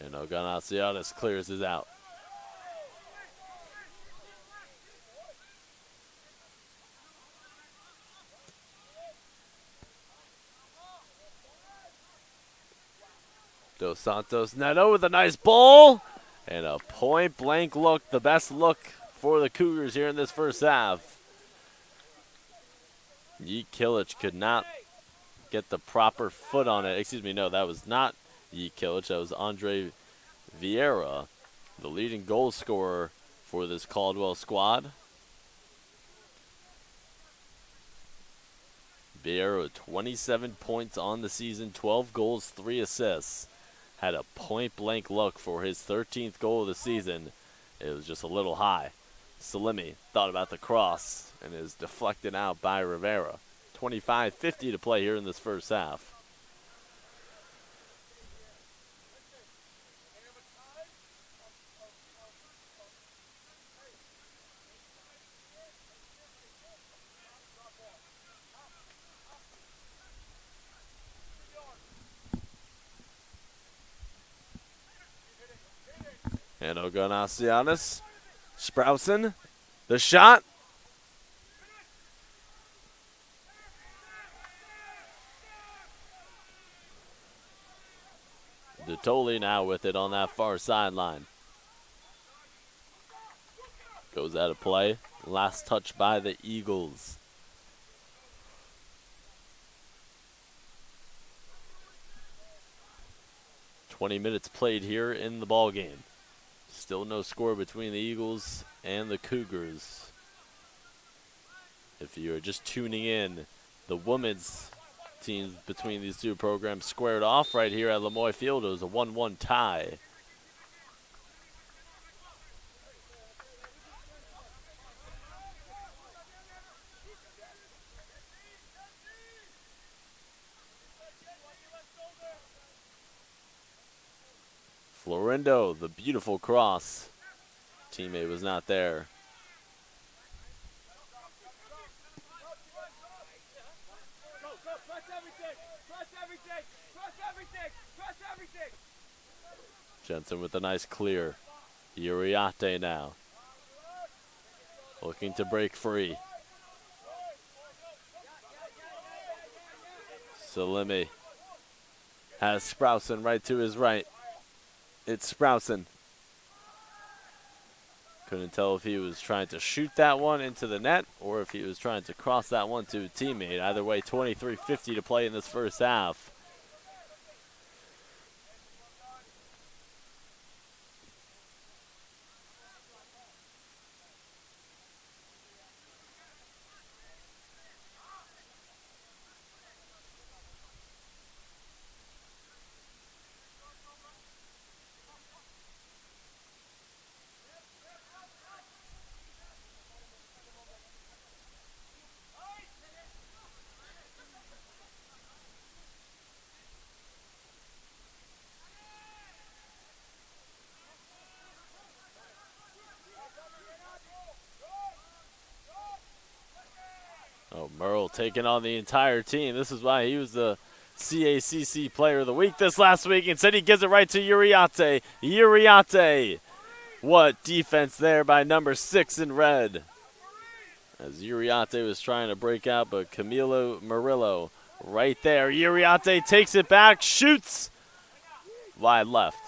And Oganasianis clears his out. Dos Santos Neto with a nice ball. And a point-blank look, the best look for the Cougars here in this first half. Yi Kilic could not get the proper foot on it. Excuse me, no, that was not Yi Kilic. That was Andre Vieira, the leading goal scorer for this Caldwell squad. Vieira with 27 points on the season, 12 goals, 3 assists. Had a point-blank look for his 13th goal of the season. It was just a little high. Salimi thought about the cross and is deflected out by Rivera. 25:50 to play here in this first half. And Oganasianis, Sprouson, the shot. Detoli now with it on that far sideline. Goes out of play. Last touch by the Eagles. "20 minutes played here in the ball game. Still no score between the Eagles and the Cougars. If you are just tuning in, the women's teams between these two programs squared off right here at Lemoy Field. It was a 1-1 tie. Florindo, the beautiful cross. Teammate was not there. Jensen with a nice clear. Uriarte now. Looking to break free. Salimi has Sprouson right to his right. It's Sprouson. Couldn't tell if he was trying to shoot that one into the net or if he was trying to cross that one to a teammate. Either way, 23:50 to play in this first half. Oh, Merle taking on the entire team. This is why he was the CACC Player of the Week this last week. Instead, he gives it right to Uriarte. Uriarte. What defense there by number 6 in red. As Uriarte was trying to break out, but Camilo Murillo right there. Uriarte takes it back, shoots. Wide left.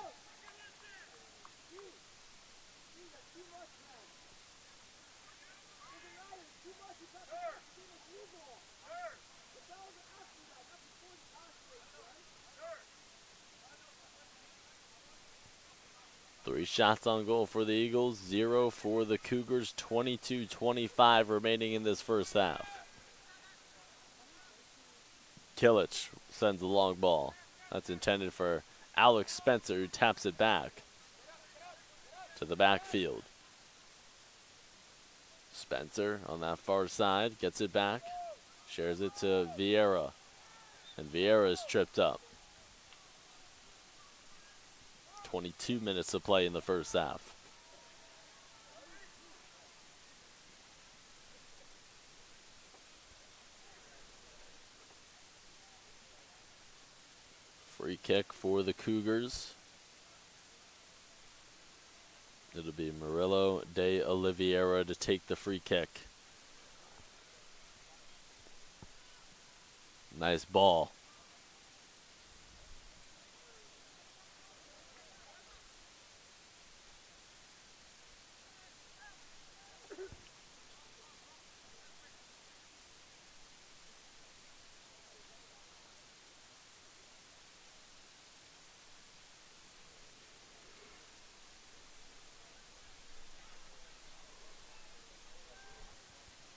Three shots on goal for the Eagles, 0 for the Cougars, 22-25 remaining in this first half. Kilic sends the long ball. That's intended for Alex Spencer, who taps it back to the backfield. Spencer on that far side gets it back, shares it to Vieira, and Vieira is tripped up. 22 minutes to play in the first half. Free kick for the Cougars. It'll be Murillo de Oliveira to take the free kick. Nice ball.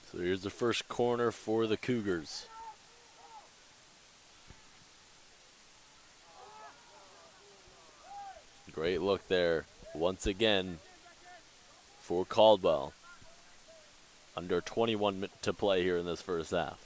So here's the first corner for the Cougars. Great look there once again for Caldwell. Under 21 to play here in this first half.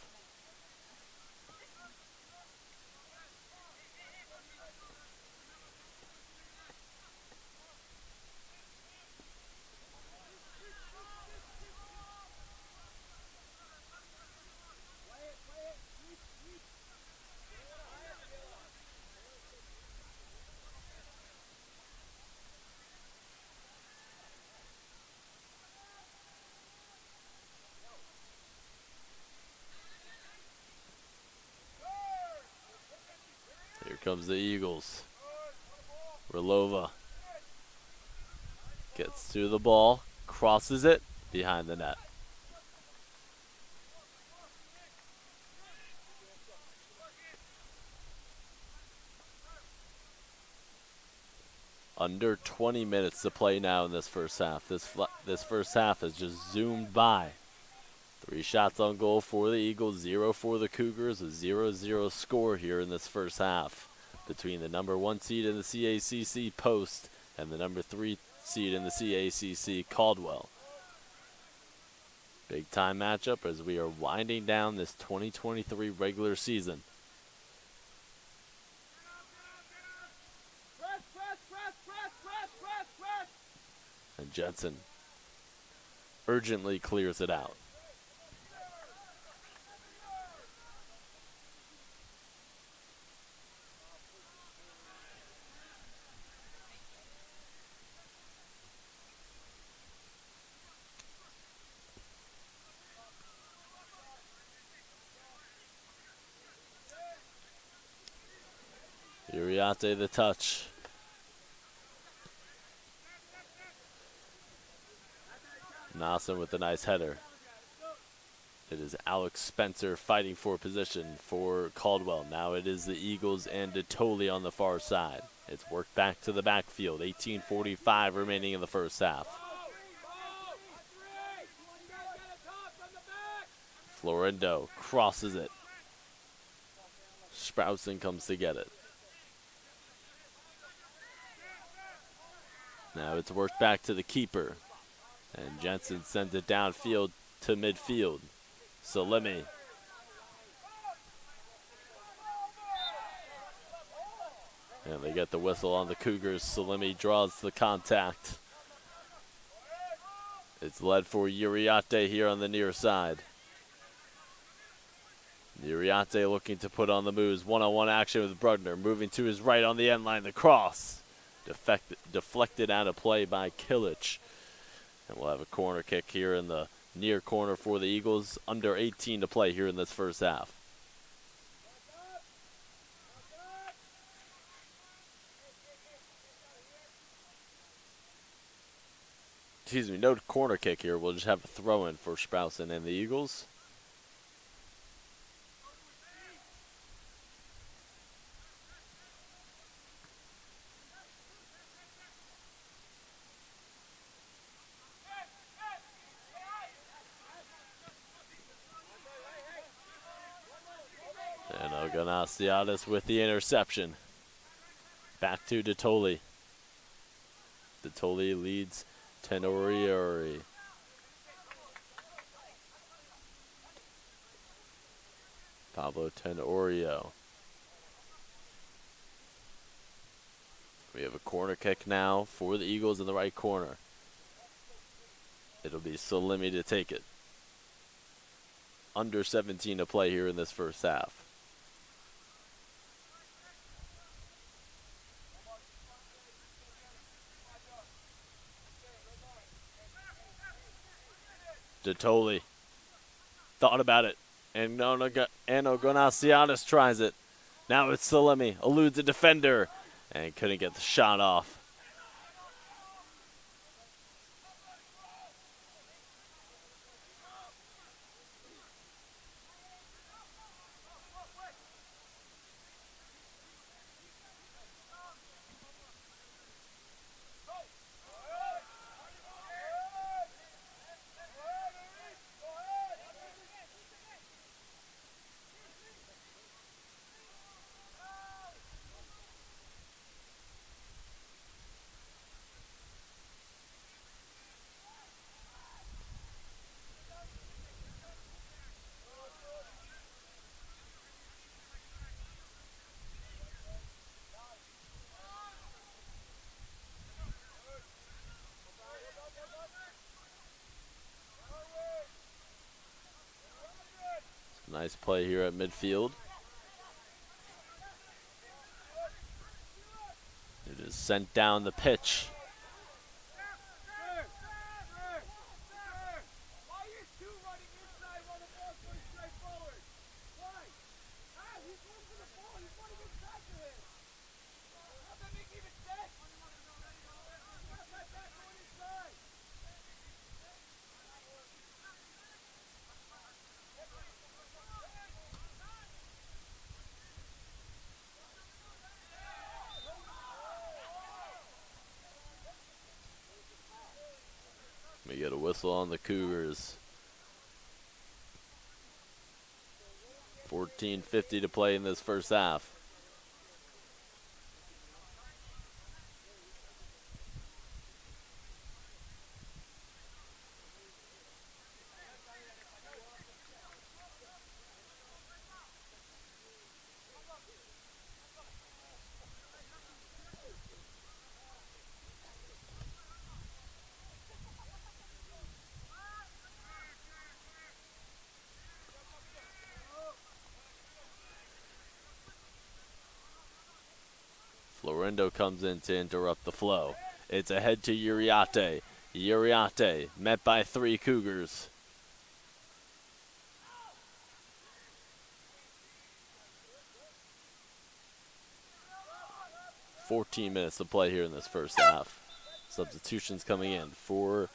Here comes the Eagles. Relova gets to the ball, crosses it behind the net. Under 20 minutes to play now in this first half. This first half has just zoomed by. 3 shots on goal for the Eagles, 0 for the Cougars, a 0-0 score here in this first half between the number 1 seed in the CACC Post and the number 3 seed in the CACC Caldwell. Big time matchup as we are winding down this 2023 regular season. And Jensen urgently clears it out. Uriarte the touch. Nassim with a nice header. It is Alex Spencer fighting for position for Caldwell. Now it is the Eagles and Detoli on the far side. It's worked back to the backfield. 18:45 remaining in the first half. Florindo crosses it. Sprouson comes to get it. Now it's worked back to the keeper. And Jensen sends it downfield to midfield. Salemi. And they get the whistle on the Cougars. Salemi draws the contact. It's led for Uriarte here on the near side. Uriarte looking to put on the moves. One-on-one action with Brugner. Moving to his right on the end line. The cross. Deflected out of play by Kilich. And we'll have a corner kick here in the near corner for the Eagles. Under 18 to play here in this first half. Excuse me, no corner kick here. We'll just have a throw-in for Sprouson and the Eagles. And Oganasiadis with the interception. Back to Detoli. Detoli leads Tenorieri. Pablo Tenorio. We have a corner kick now for the Eagles in the right corner. It'll be Salemi to take it. Under 17 to play here in this first half. Detoli thought about it. And Ogonasianis tries it. Now it's Salemi. Eludes a defender. And couldn't get the shot off. Nice play here at midfield. It is sent down the pitch. We get a whistle on the Cougars. 14:50 to play in this first half. Florendo comes in to interrupt the flow. It's ahead to Uriarte. Uriarte met by 3 Cougars. "14 minutes to play here in this first half." Substitutions coming in for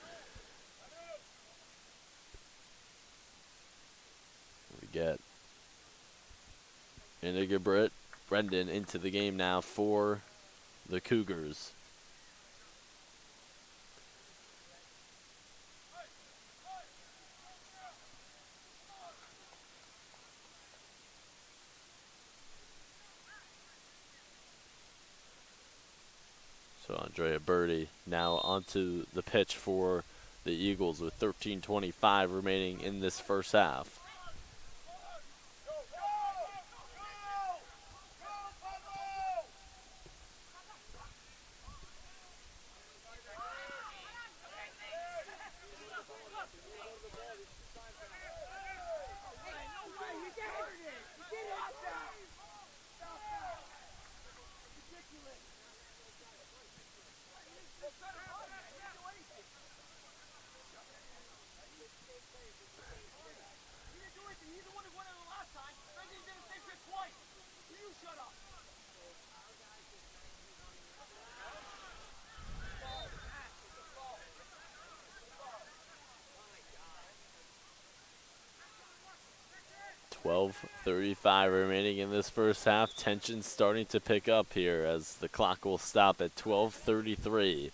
we get Inigo Brendan into the game now for the Cougars. So Andrea Birdie now onto the pitch for the Eagles with 13:25 remaining in this first half. .35 remaining in this first half. Tension starting to pick up here as the clock will stop at 12:33.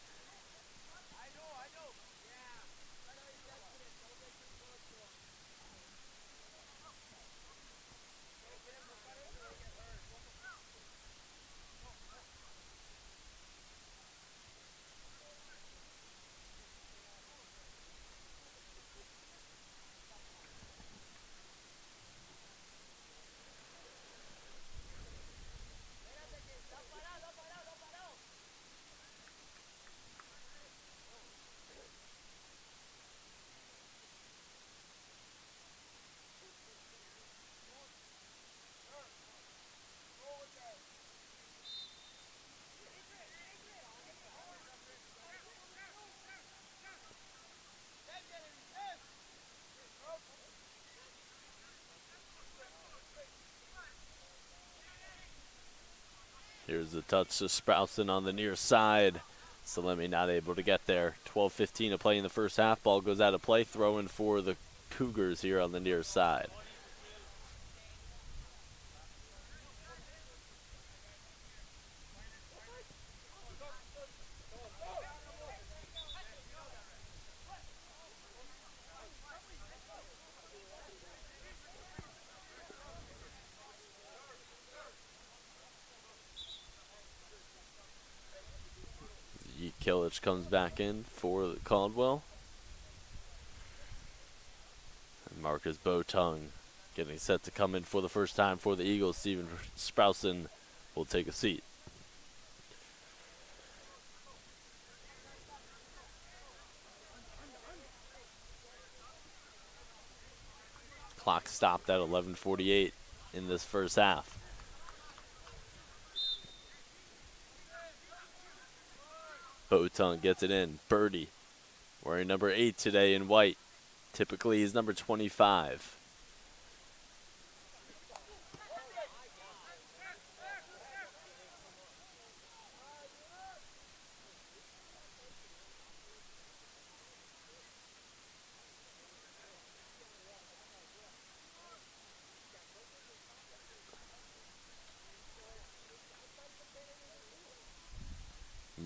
Here's the touch to Sprouson on the near side. Salemi not able to get there. 12:15 to play in the first half. Ball goes out of play. Throw in for the Cougars here on the near side. Killich comes back in for Caldwell. And Marcus Botung getting set to come in for the first time for the Eagles. Steven Sprouson will take a seat. Clock stopped at 11:48 in this first half. Botung gets it in. Birdie, wearing number 8 today in white. Typically he's number 25.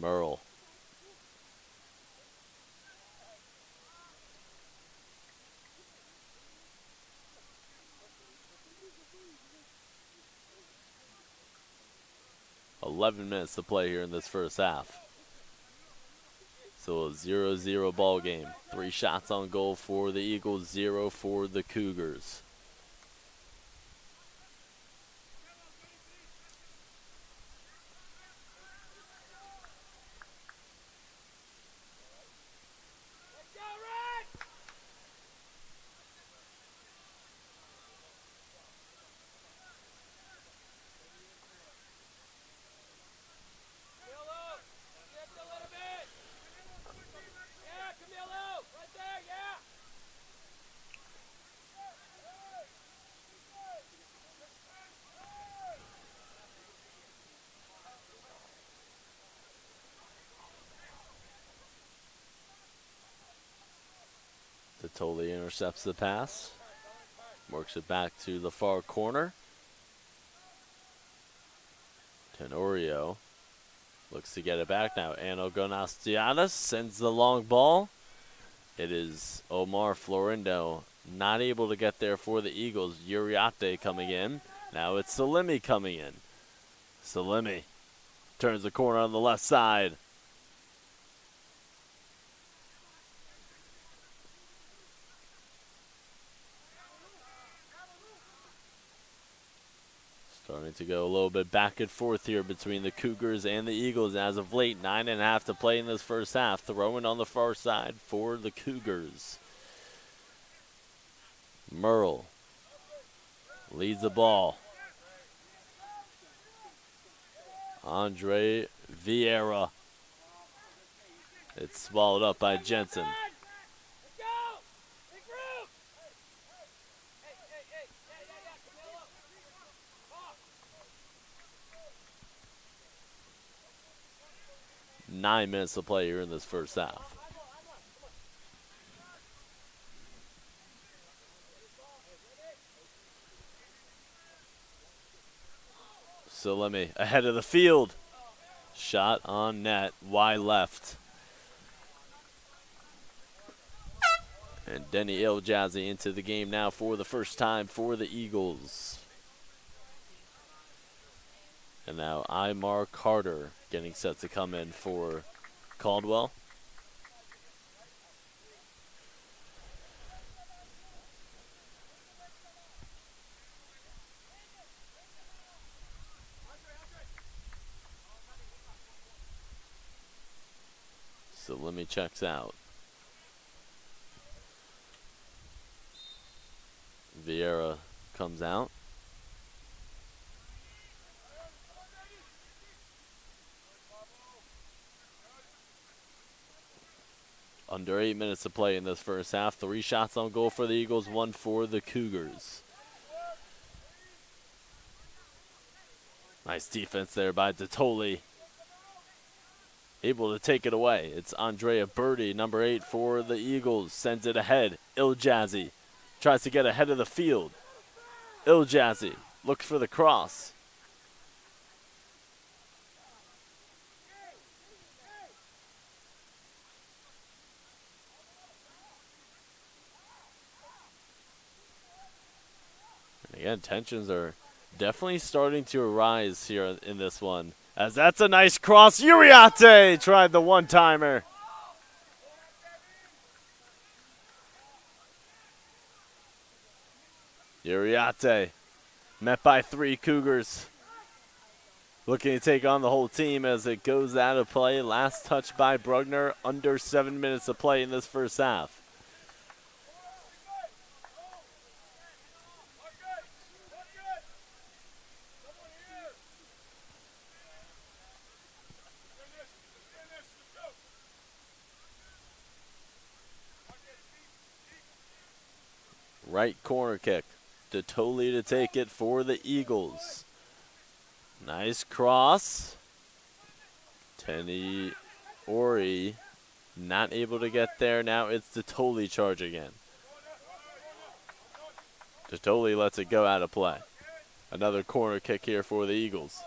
Merle. $11 minutes to play here in this first half. So a 0-0 ball game. 3 shots on goal for the Eagles, 0 for the Cougars. Totally intercepts the pass. Works it back to the far corner. Tenorio looks to get it back now. Anogonastianis sends the long ball. It is Omar Florindo not able to get there for the Eagles. Uriarte coming in. Now it's Salemi coming in. Salemi turns the corner on the left side. Starting to go a little bit back and forth here between the Cougars and the Eagles as of late. 9.5 to play in this first half. Throwing on the far side for the Cougars. Merle leads the ball. Andre Vieira. It's swallowed up by Jensen. 9 minutes to play here in this first half. Salemi ahead of the field. Shot on net, wide left. And Denny Iljazzy into the game now for the first time for the Eagles. And now Imar Carter getting set to come in for Caldwell. Salemi checks out. Vieira comes out. Under 8 minutes to play in this first half. 3 shots on goal for the Eagles, 1 for the Cougars. Nice defense there by Detoli. Able to take it away. It's Andrea Birdie, number 8 for the Eagles. Sends it ahead. Iljazzy tries to get ahead of the field. Iljazzy looks for the cross. And again, tensions are definitely starting to arise here in this one. As that's a nice cross. Uriarte tried the one-timer. Uriarte met by 3 Cougars. Looking to take on the whole team as it goes out of play. Last touch by Brugner. Under 7 minutes of play in this first half. Right corner kick. Detoli to take it for the Eagles. Nice cross. Tenny Ori not able to get there. Now it's Detoli charging in. Detoli lets it go out of play. Another corner kick here for the Eagles.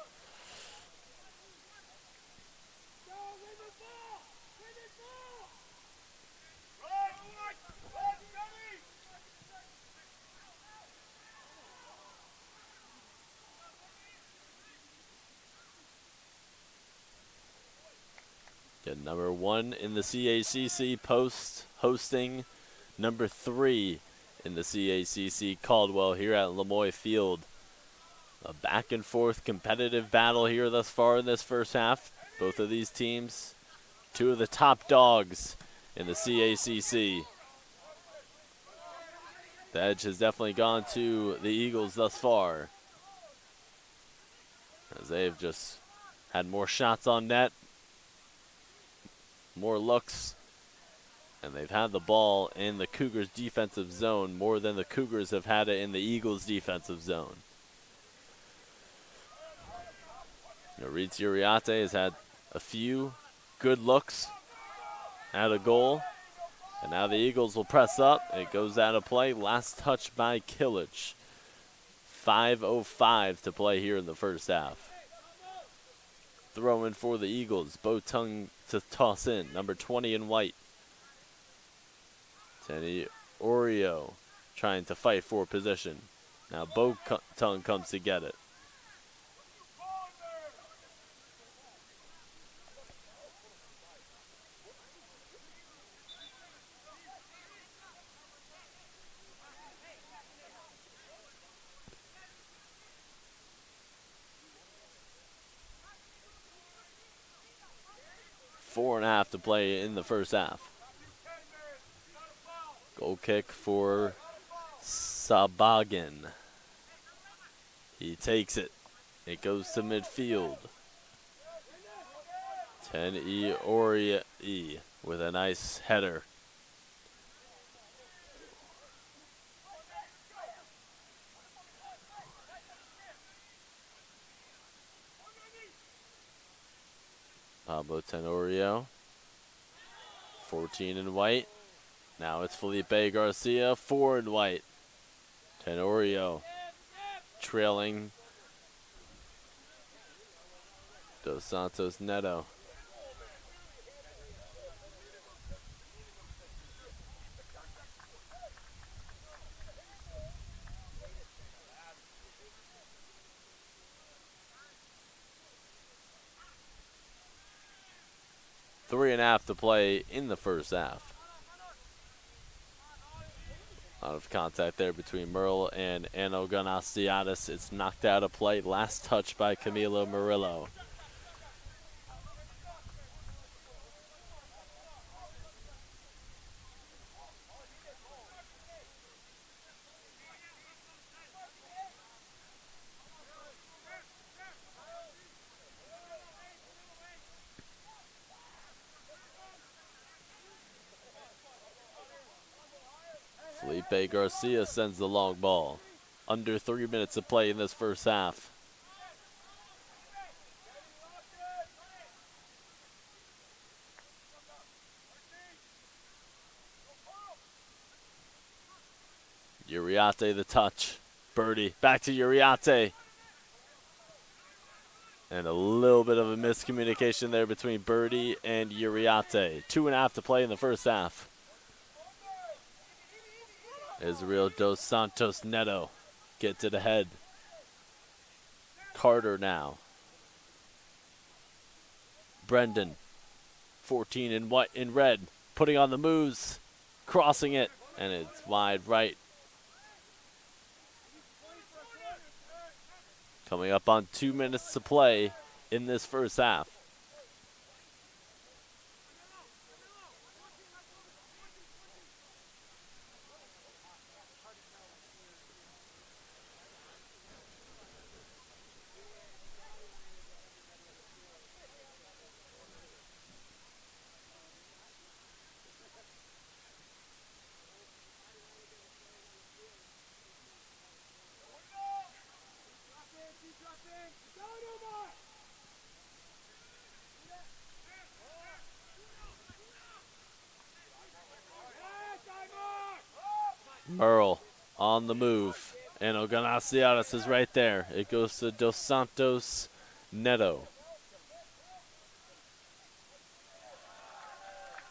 Get number 1 in the CACC post hosting number 3 in the CACC Caldwell here at Lemoy Field. A back and forth competitive battle here thus far in this first half. Both of these teams, 2 of the top dogs in the CACC. The edge has definitely gone to the Eagles thus far, as they've just had more shots on net, more looks, and they've had the ball in the Cougars' defensive zone more than the Cougars have had it in the Eagles' defensive zone. Reed Uriarte has had a few good looks at a goal, and now the Eagles will press up. It goes out of play. Last touch by Kilic. 5:05 to play here in the first half. Throw in for the Eagles. Botung to toss in. Number 20 in white. Tenny Oreo trying to fight for position. Now Botung comes to get it. Four and a half to play in the first half. Goal kick for Sabagin. He takes it. It goes to midfield. Tenny Ori with a nice header. Pablo Tenorio, 14 in white. Now it's Felipe Garcia, 4 in white. Tenorio trailing Dos Santos Neto. Three and a half to play in the first half. A lot of contact there between Merle and Anoganastiadis. It's knocked out of play. Last touch by Camilo Murillo. Felipe Garcia sends the long ball. Under 3 minutes of play in this first half. Uriarte the touch. Birdie back to Uriarte. And a little bit of a miscommunication there between Birdie and Uriarte. 2.5 to play in the first half. Israel Dos Santos Neto gets it ahead. Carter now. Brendan, 14 in white in red, putting on the moves, crossing it, and it's wide right. Coming up on 2 minutes to play in this first half. Merle on the move, and Oganasiatis is right there. It goes to Dos Santos Neto.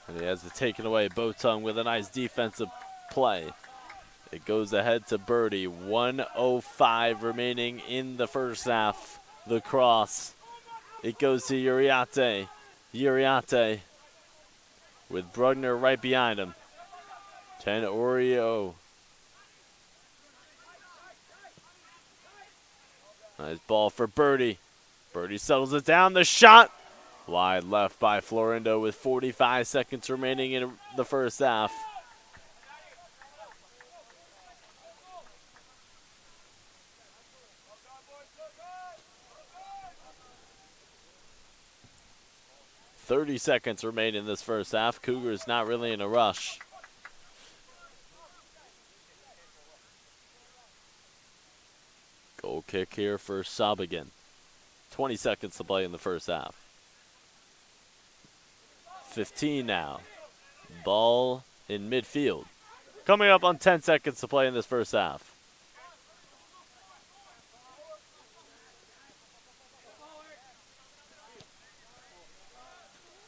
And he has it taken away. Botung with a nice defensive play. It goes ahead to Birdie. 1:05 remaining in the first half. The cross. It goes to Uriarte. Uriarte with Brugner right behind him. Tenorio. Nice ball for Birdie. Birdie settles it down. The shot. Wide left by Florindo with 45 seconds remaining in the first half. .30 seconds remain in this first half. Cougars not really in a rush. Goal kick here for Sabigan. 20 seconds to play in the first half. 15 now. Ball in midfield. Coming up on 10 seconds to play in this first half.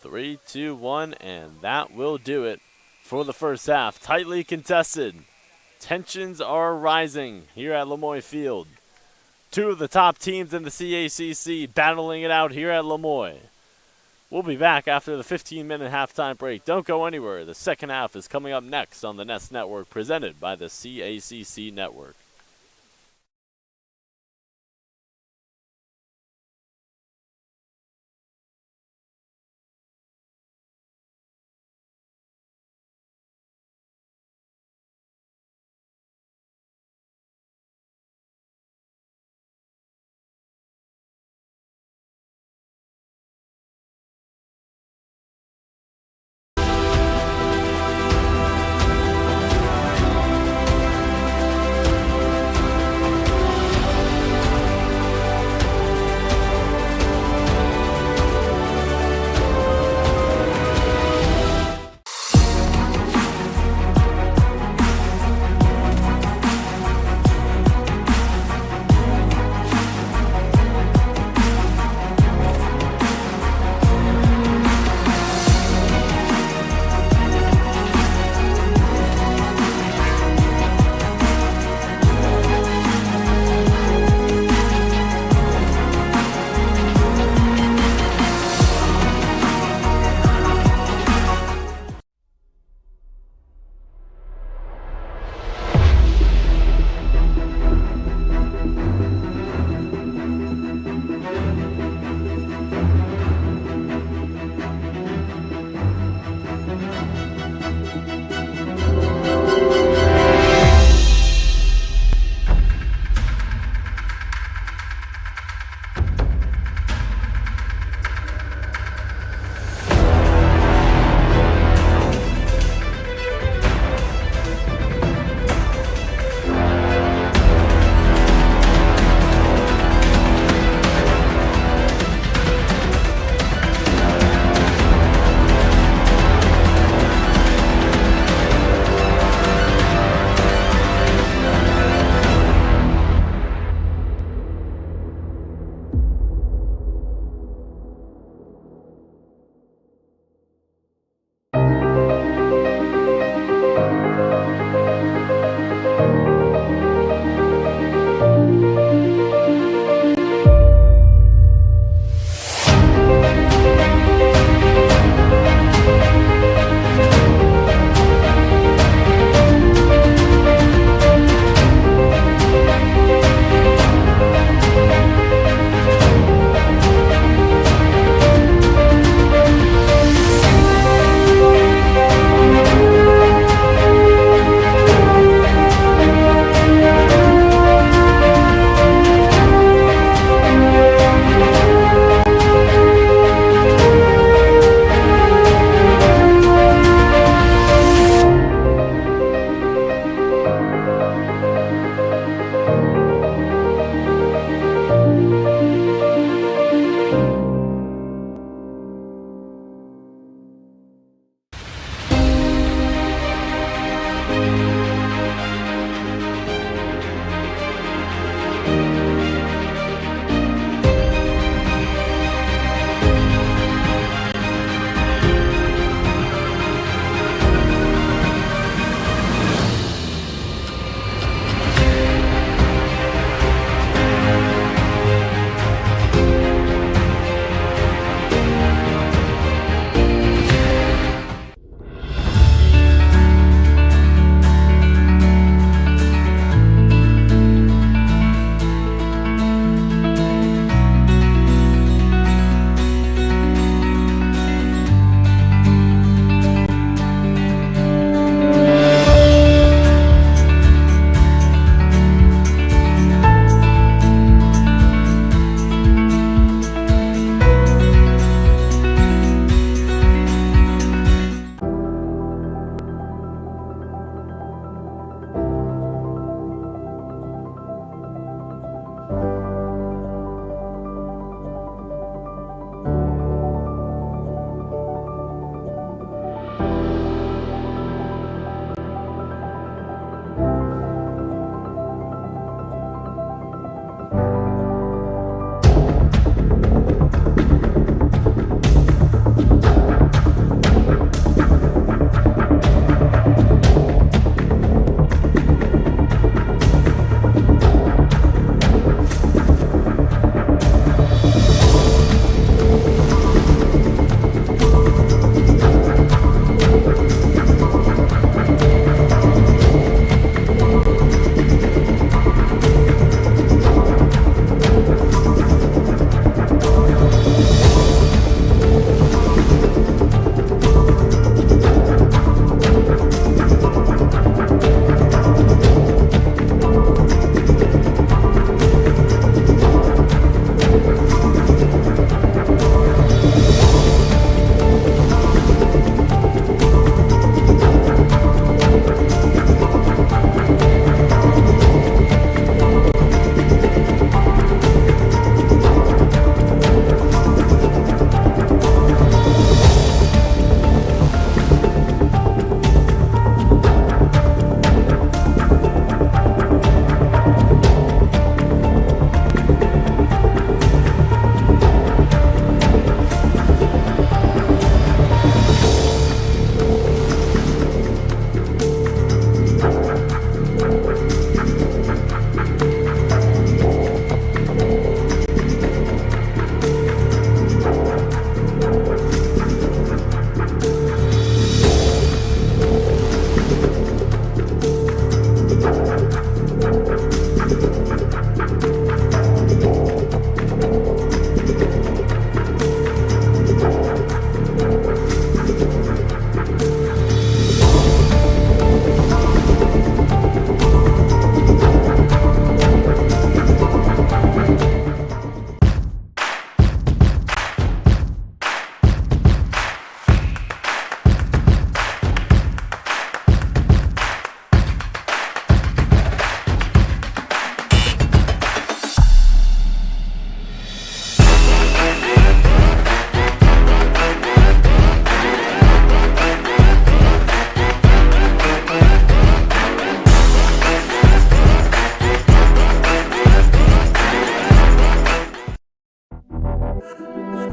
Three, two, one, and that will do it for the first half. Tightly contested. Tensions are rising here at Lemoyne Field. Two of the top teams in the CACC battling it out here at Lemoyne. We'll be back after the 15-minute halftime break. Don't go anywhere. The second half is coming up next on the Nest Network, presented by the CACC Network.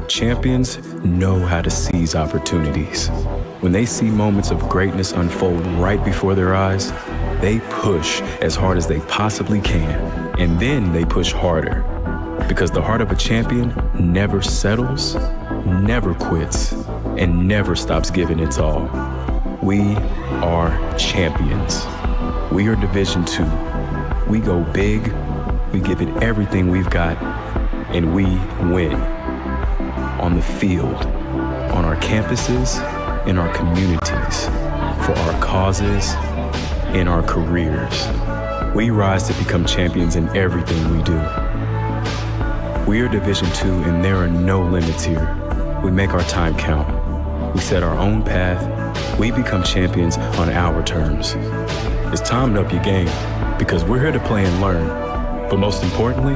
Champions know how to seize opportunities. When they see moments of greatness unfold right before their eyes, they push as hard as they possibly can, and then they push harder. Because the heart of a champion never settles, never quits, and never stops giving its all. We are champions. We are Division II. We go big, we give it everything we've got, and we win. On the field, on our campuses, in our communities, for our causes, in our careers. We rise to become champions in everything we do. We are Division II, and there are no limits here. We make our time count. We set our own path. We become champions on our terms. It's time to up your game, because we're here to play and learn. But most importantly,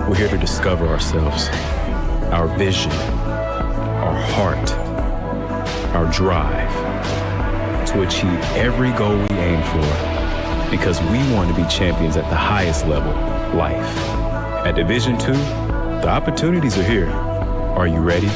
we're here to discover ourselves, our vision, our heart, our drive, to achieve every goal we aim for, because we want to be champions at the highest level, life. At Division II, the opportunities are here. Are you ready?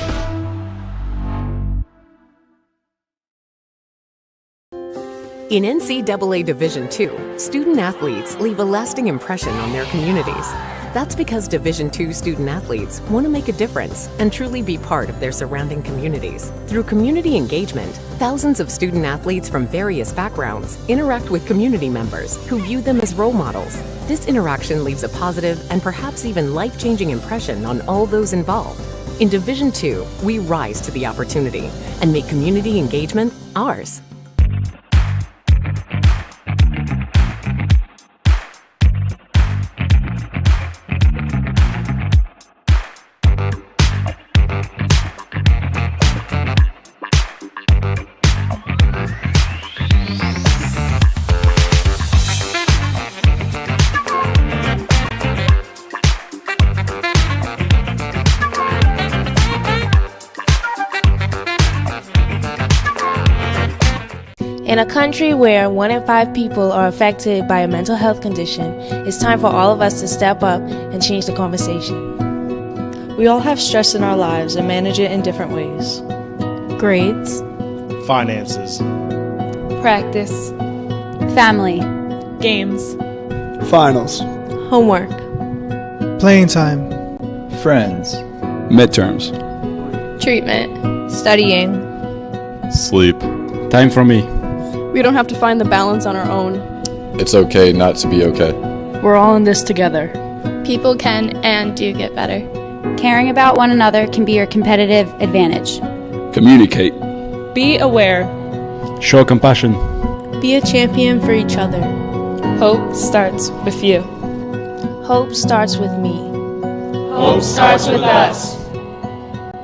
In NCAA Division II, student athletes leave a lasting impression on their communities. That's because Division II student athletes want to make a difference and truly be part of their surrounding communities. Through community engagement, thousands of student athletes from various backgrounds interact with community members who view them as role models. This interaction leaves a positive and perhaps even life-changing impression on all those involved. In Division II, we rise to the opportunity and make community engagement ours. In a country where 1 in 5 people are affected by a mental health condition, it's time for all of us to step up and change the conversation. We all have stress in our lives and manage it in different ways. Grades, finances, practice, family, games, finals, homework, playing time, friends, midterms, treatment, studying, sleep, time for me. We don't have to find the balance on our own. It's okay not to be okay. We're all in this together. People can and do get better. Caring about one another can be your competitive advantage. Communicate. Be aware. Show compassion. Be a champion for each other. Hope starts with you. Hope starts with me. Hope starts with us.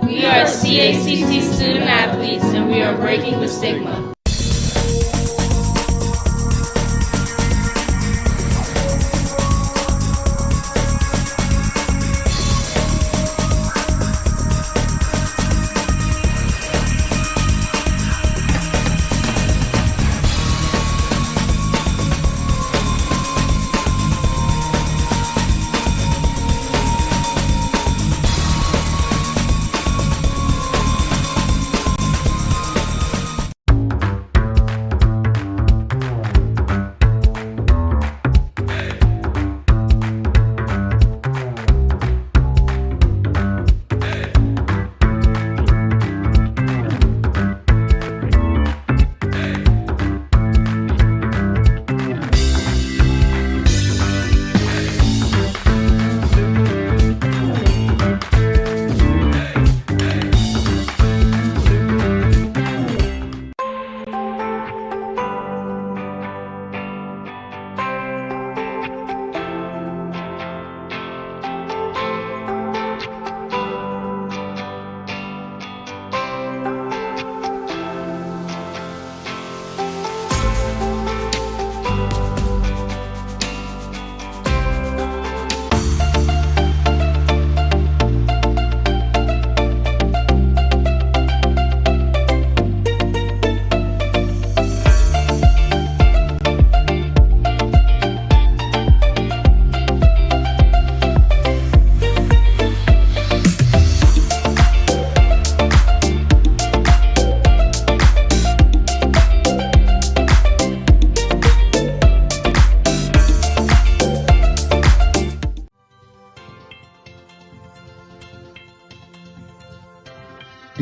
We are CACC student athletes, and we are breaking the stigma.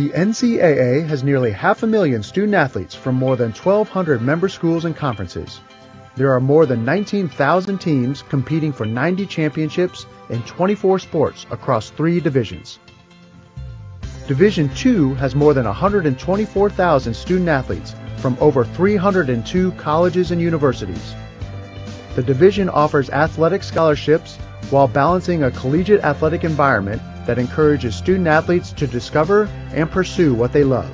The NCAA has nearly 500,000 student-athletes from more than 1,200 member schools and conferences. There are more than 19,000 teams competing for 90 championships in 24 sports across 3 divisions. Division II has more than 124,000 student-athletes from over 302 colleges and universities. The division offers athletic scholarships while balancing a collegiate athletic environment that encourages student-athletes to discover and pursue what they love.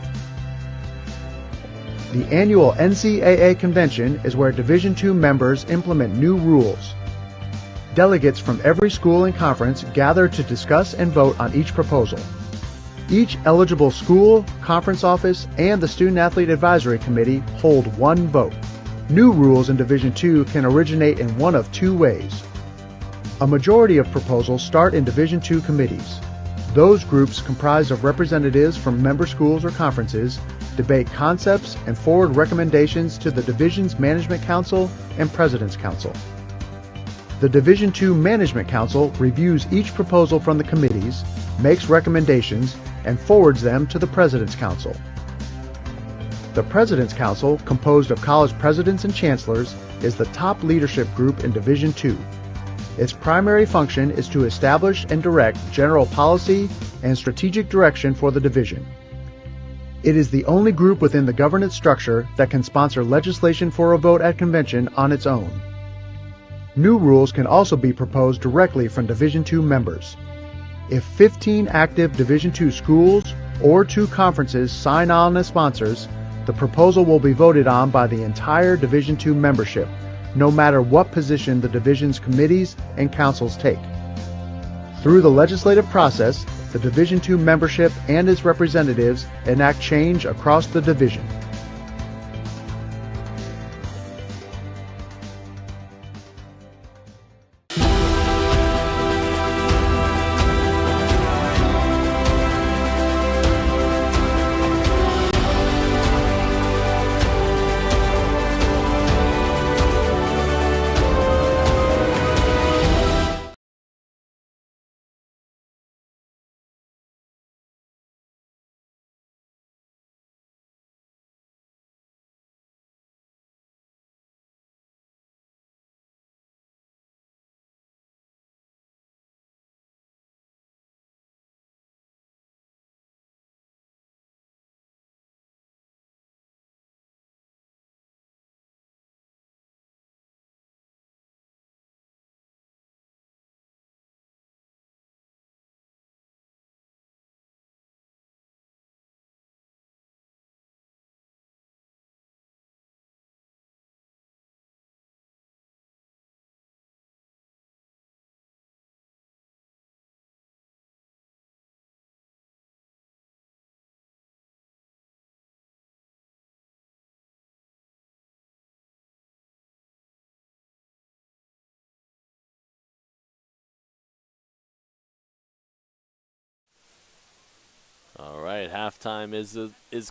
The annual NCAA convention is where Division II members implement new rules. Delegates from every school and conference gather to discuss and vote on each proposal. Each eligible school, conference office, and the Student-Athlete Advisory Committee hold one vote. New rules in Division II can originate in one of 2 ways. A majority of proposals start in Division II committees. Those groups, comprised of representatives from member schools or conferences, debate concepts and forward recommendations to the Division's Management Council and President's Council. The Division II Management Council reviews each proposal from the committees, makes recommendations, and forwards them to the President's Council. The President's Council, composed of college presidents and chancellors, is the top leadership group in Division II. Its primary function is to establish and direct general policy and strategic direction for the division. It is the only group within the governance structure that can sponsor legislation for a vote at convention on its own. New rules can also be proposed directly from Division II members. If 15 active Division II schools or 2 conferences sign on as sponsors, the proposal will be voted on by the entire Division II membership, no matter what position the division's committees and councils take. Through the legislative process, the Division II membership and its representatives enact change across the division. All right, halftime is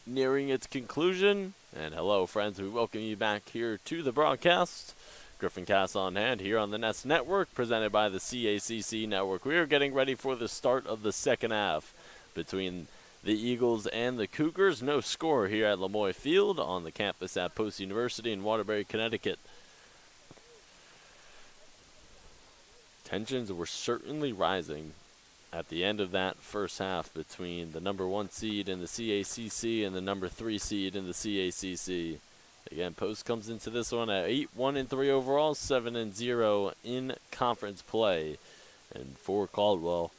nearing its conclusion. And hello, friends. We welcome you back here to the broadcast. Griffin Cast on hand here on the Nest Network, presented by the CACC Network. We are getting ready for the start of the second half between the Eagles and the Cougars. No score here at Lemoy Field on the campus at Post University in Waterbury, Connecticut. Tensions were certainly rising at the end of that first half between the number 1 seed in the CACC and the number 3 seed in the CACC. Again, Post comes into this one at 8-1-3 overall, 7-0 in conference play. And for Caldwell,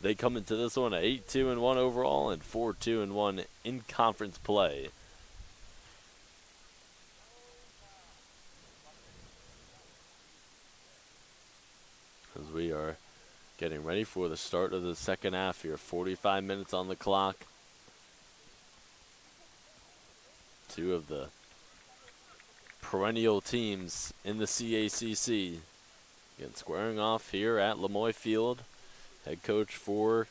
they come into this one at 8-2-1 overall and 4-2-1 in conference play. As we are getting ready for the start of the second half here. 45 minutes on the clock. 2 of the perennial teams in the CACC. Again, squaring off here at Lemoy Field. Head coach for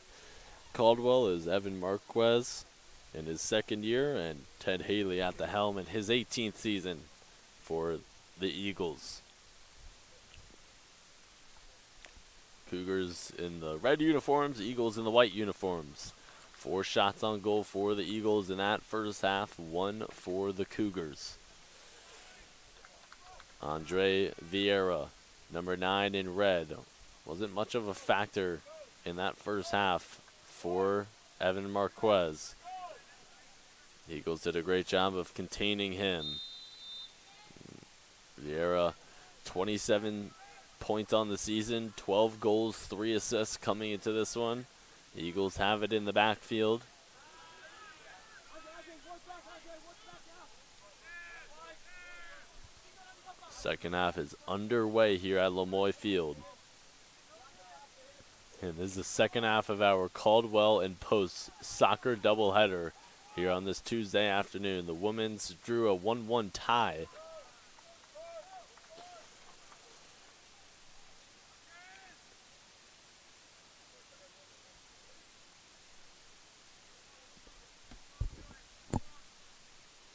Caldwell is Evan Marquez in his second year, and Ted Haley at the helm in his 18th season for the Eagles. Cougars in the red uniforms, Eagles in the white uniforms. 4 shots on goal for the Eagles in that first half, 1 for the Cougars. Andre Vieira, number 9 in red. Wasn't much of a factor in that first half for Evan Marquez. The Eagles did a great job of containing him. Vieira, 27 points on the season, 12 goals, 3 assists coming into this one. The Eagles have it in the backfield. Second half is underway here at Lemoy Field. And this is the second half of our Caldwell and Post soccer doubleheader here on this Tuesday afternoon. The women's drew a 1-1 tie.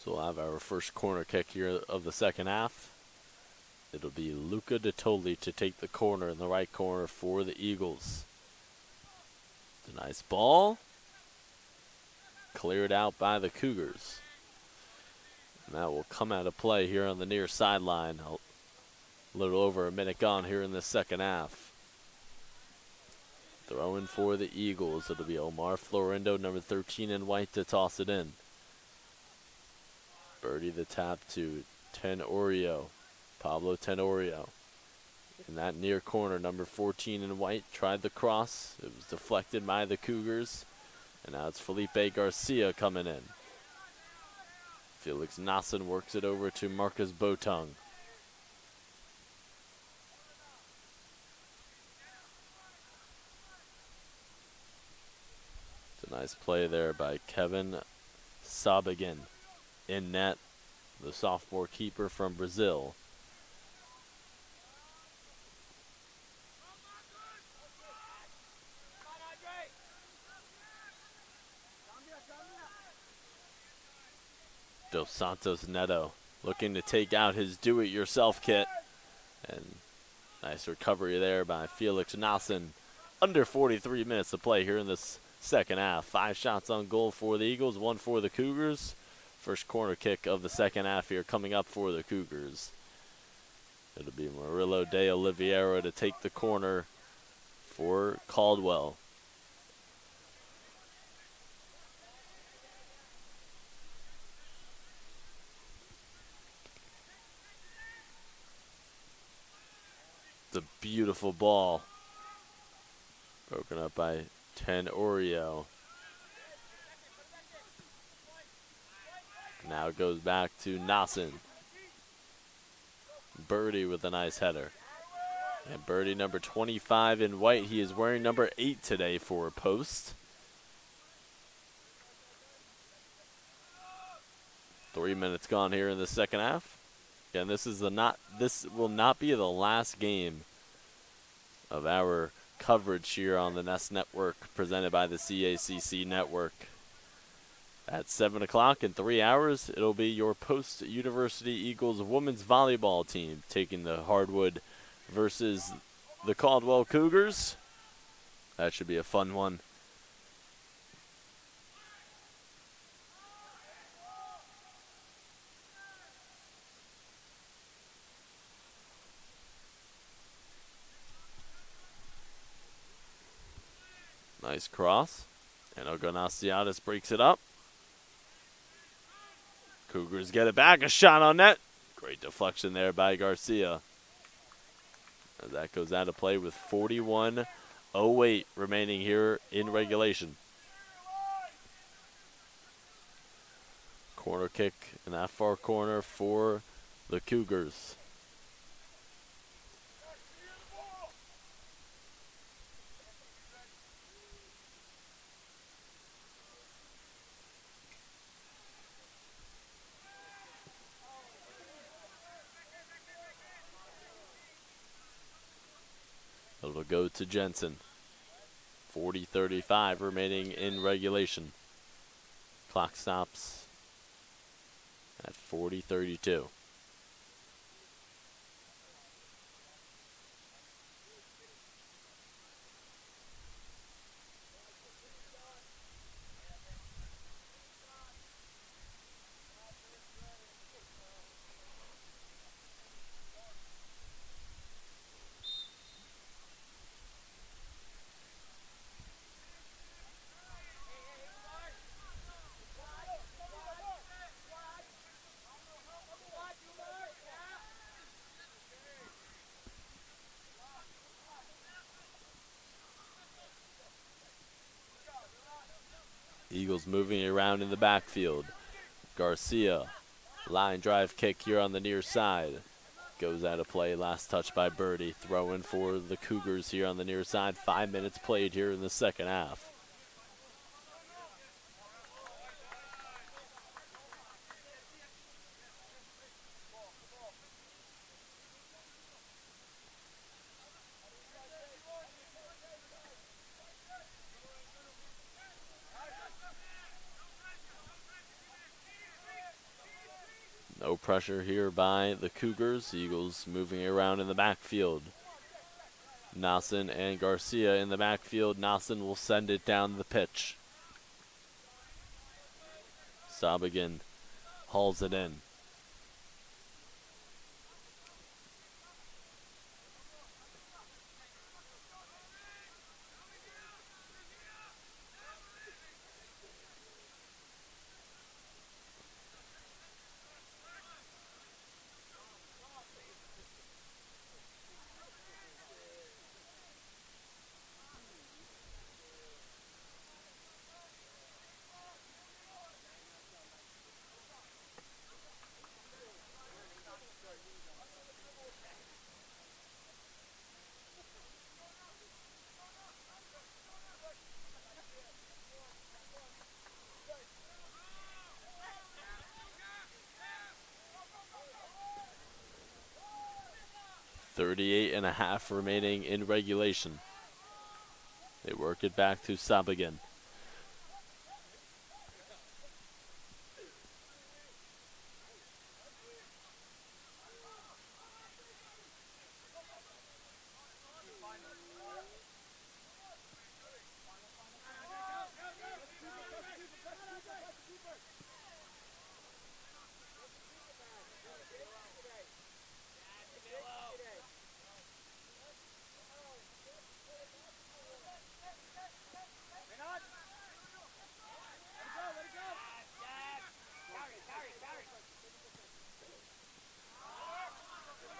So we'll have our first corner kick here of the second half. It'll be Luca DeToli to take the corner in the right corner for the Eagles. It's a nice ball. Cleared out by the Cougars. And that will come out of play here on the near sideline. A little over a minute gone here in the second half. Throwing for the Eagles. It'll be Omar Florindo, number 13 in white, to toss it in. Birdie the tap to Tenorio. Pablo Tenorio. In that near corner, number 14 in white tried the cross. It was deflected by the Cougars. And now it's Felipe Garcia coming in. Felix Nasson works it over to Marcus Botung. It's a nice play there by Kevin Sabigan. In net, the sophomore keeper from Brazil. Dos Santos Neto looking to take out his do-it-yourself kit. And nice recovery there by Felix Nasson. Under 43 minutes to play here in this second half. 5 shots on goal for the Eagles, 1 for the Cougars. First corner kick of the second half here coming up for the Cougars. It'll be Murillo de Oliveira to take the corner for Caldwell. The beautiful ball. Broken up by Tenorio. Now it goes back to Nasson. Birdie with a nice header. And Birdie, number 25 in white. He is wearing number 8 today for Post. 3 minutes gone here in the second half. Again, this will not be the last game of our coverage here on the Nest Network, presented by the CACC Network. At 7 o'clock in 3 hours, it'll be your Post University Eagles women's volleyball team taking the hardwood versus the Caldwell Cougars. That should be a fun one. Nice cross. And Ogonasiadis breaks it up. Cougars get it back. A shot on net. Great deflection there by Garcia. As that goes out of play with 41:08 remaining here in regulation. Corner kick in that far corner for the Cougars. It'll go to Jensen. 40:35 remaining in regulation. Clock stops at 40:32. Eagles moving around in the backfield. Garcia, line drive kick here on the near side. Goes out of play, last touch by Birdie. Throwing for the Cougars here on the near side. 5 minutes played here in the second half. No pressure here by the Cougars. Eagles moving around in the backfield. Nelson and Garcia in the backfield. Nelson will send it down the pitch. Sabigan hauls it in. .38.5 remaining in regulation. They work it back to Sabigan.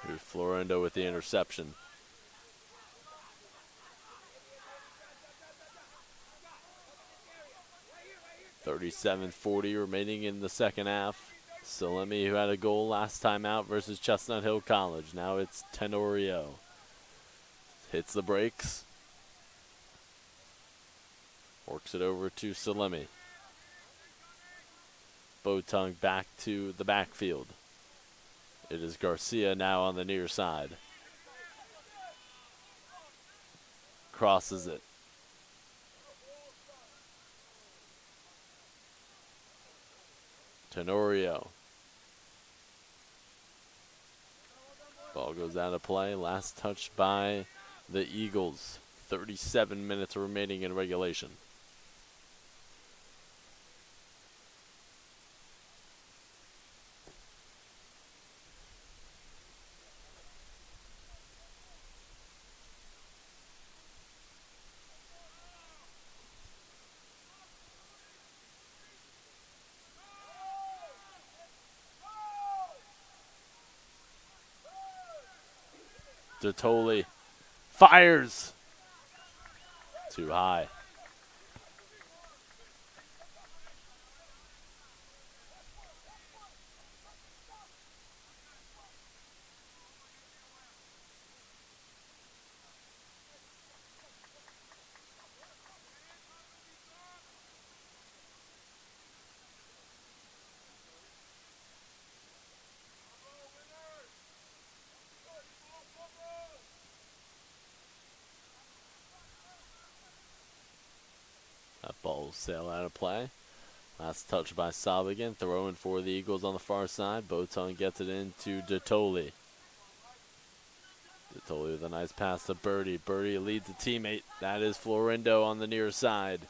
Here's Florendo with the interception. .37-40 remaining in the second half. Salemi, who had a goal last time out versus Chestnut Hill College. Now it's Tenorio. Hits the brakes. Works it over to Salemi. Botung back to the backfield. It is Garcia now on the near side. Crosses it. Tenorio. Ball goes out of play. Last touch by the Eagles. 37 minutes remaining in regulation. Dottoli fires. Too high. That ball will sail out of play. Last touch by Sabigan. Throwing for the Eagles on the far side. Botung gets it into Dottoli. Dottoli with a nice pass to Birdie. Birdie leads a teammate. That is Florendo on the near side.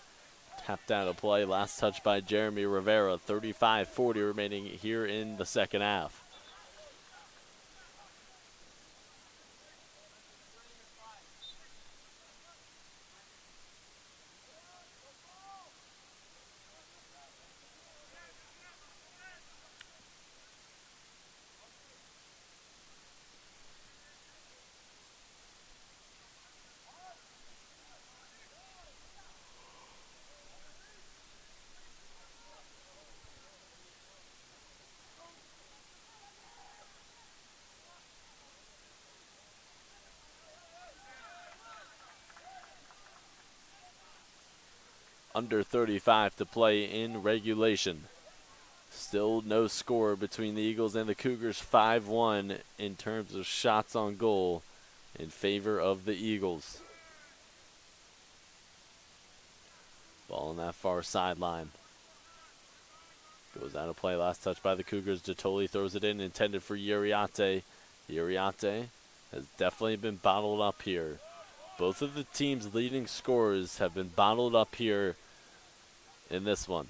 Tapped out of play. Last touch by Jeremy Rivera. 35-40 remaining here in the second half. under 35 to play in regulation. Still no score between the Eagles and the Cougars, 5-1 in terms of shots on goal in favor of the Eagles. Ball on that far sideline. Goes out of play, last touch by the Cougars. Jatoli throws it in, intended for Uriarte. Uriarte has definitely been bottled up here. Both of the team's leading scorers have been bottled up here in this one.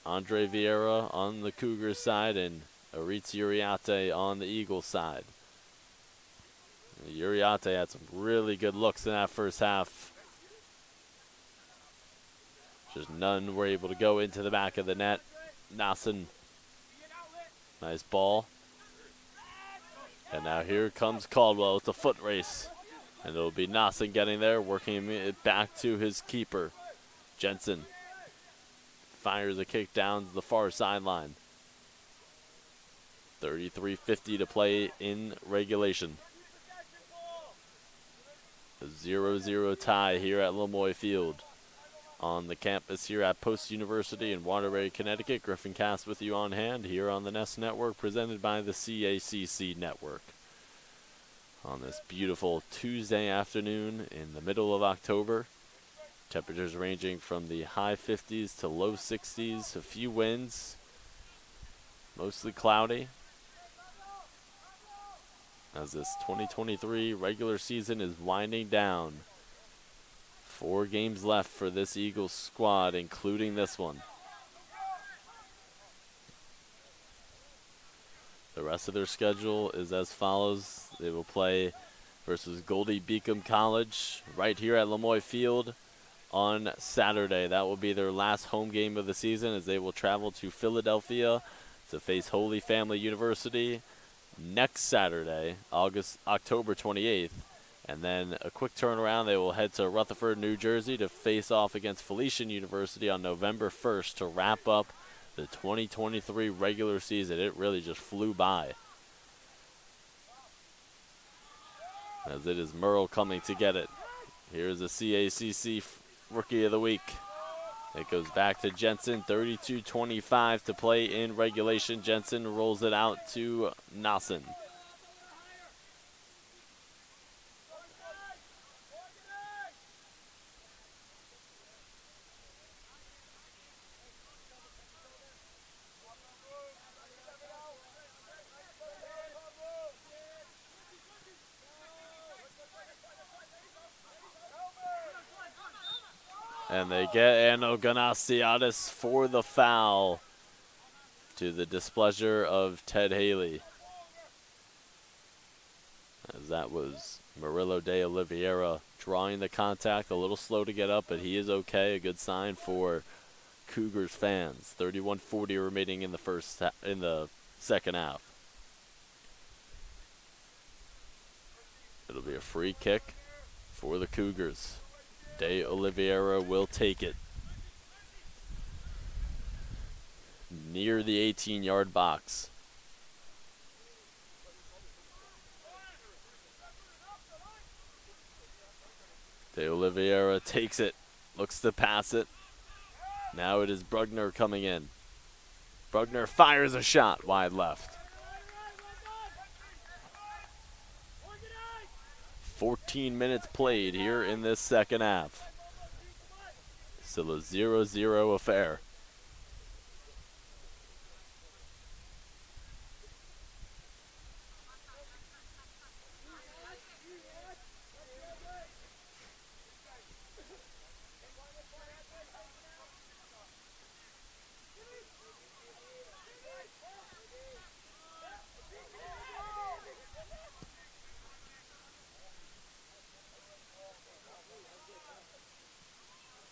Andre Vieira on the Cougars side and Aritz Uriarte on the Eagles side. Uriarte had some really good looks in that first half. Just none were able to go into the back of the net. Nassen, nice ball. And now here comes Caldwell. It's a foot race. And it'll be Nassen getting there, working it back to his keeper. Jensen fires a kick down to the far sideline. 33:50 to play in regulation. A 0-0 tie here at Lemoy Field. On the campus here at Post University in Waterbury, Connecticut. Griffin Cass with you on hand here on the Nest Network, presented by the CACC Network. On this beautiful Tuesday afternoon in the middle of October. Temperatures ranging from the high 50s to low 60s. A few winds. Mostly cloudy. As this 2023 regular season is winding down. 4 games left for this Eagles squad, including this one. The rest of their schedule is as follows. They will play versus Goldie Beacom College right here at Lemoy Field on Saturday. That will be their last home game of the season, as they will travel to Philadelphia to face Holy Family University next Saturday, October 28th. And then a quick turnaround, they will head to Rutherford, New Jersey to face off against Felician University on November 1st to wrap up the 2023 regular season. It really just flew by. As it is Merle coming to get it. Here's the CACC Rookie of the Week. It goes back to Jensen, 32:25 to play in regulation. Jensen rolls it out to Nassen. And they get Anoganasiadis for the foul, to the displeasure of Ted Haley. As that was Murillo de Oliveira drawing the contact, a little slow to get up, but he is okay. A good sign for Cougars fans. 31:40 remaining in the second half. It'll be a free kick for the Cougars. De Oliveira will take it. Near the 18-yard box. De Oliveira takes it, looks to pass it. Now it is Brugner coming in. Brugner fires a shot wide left. 14 minutes played here in this second half. Still a 0-0 affair.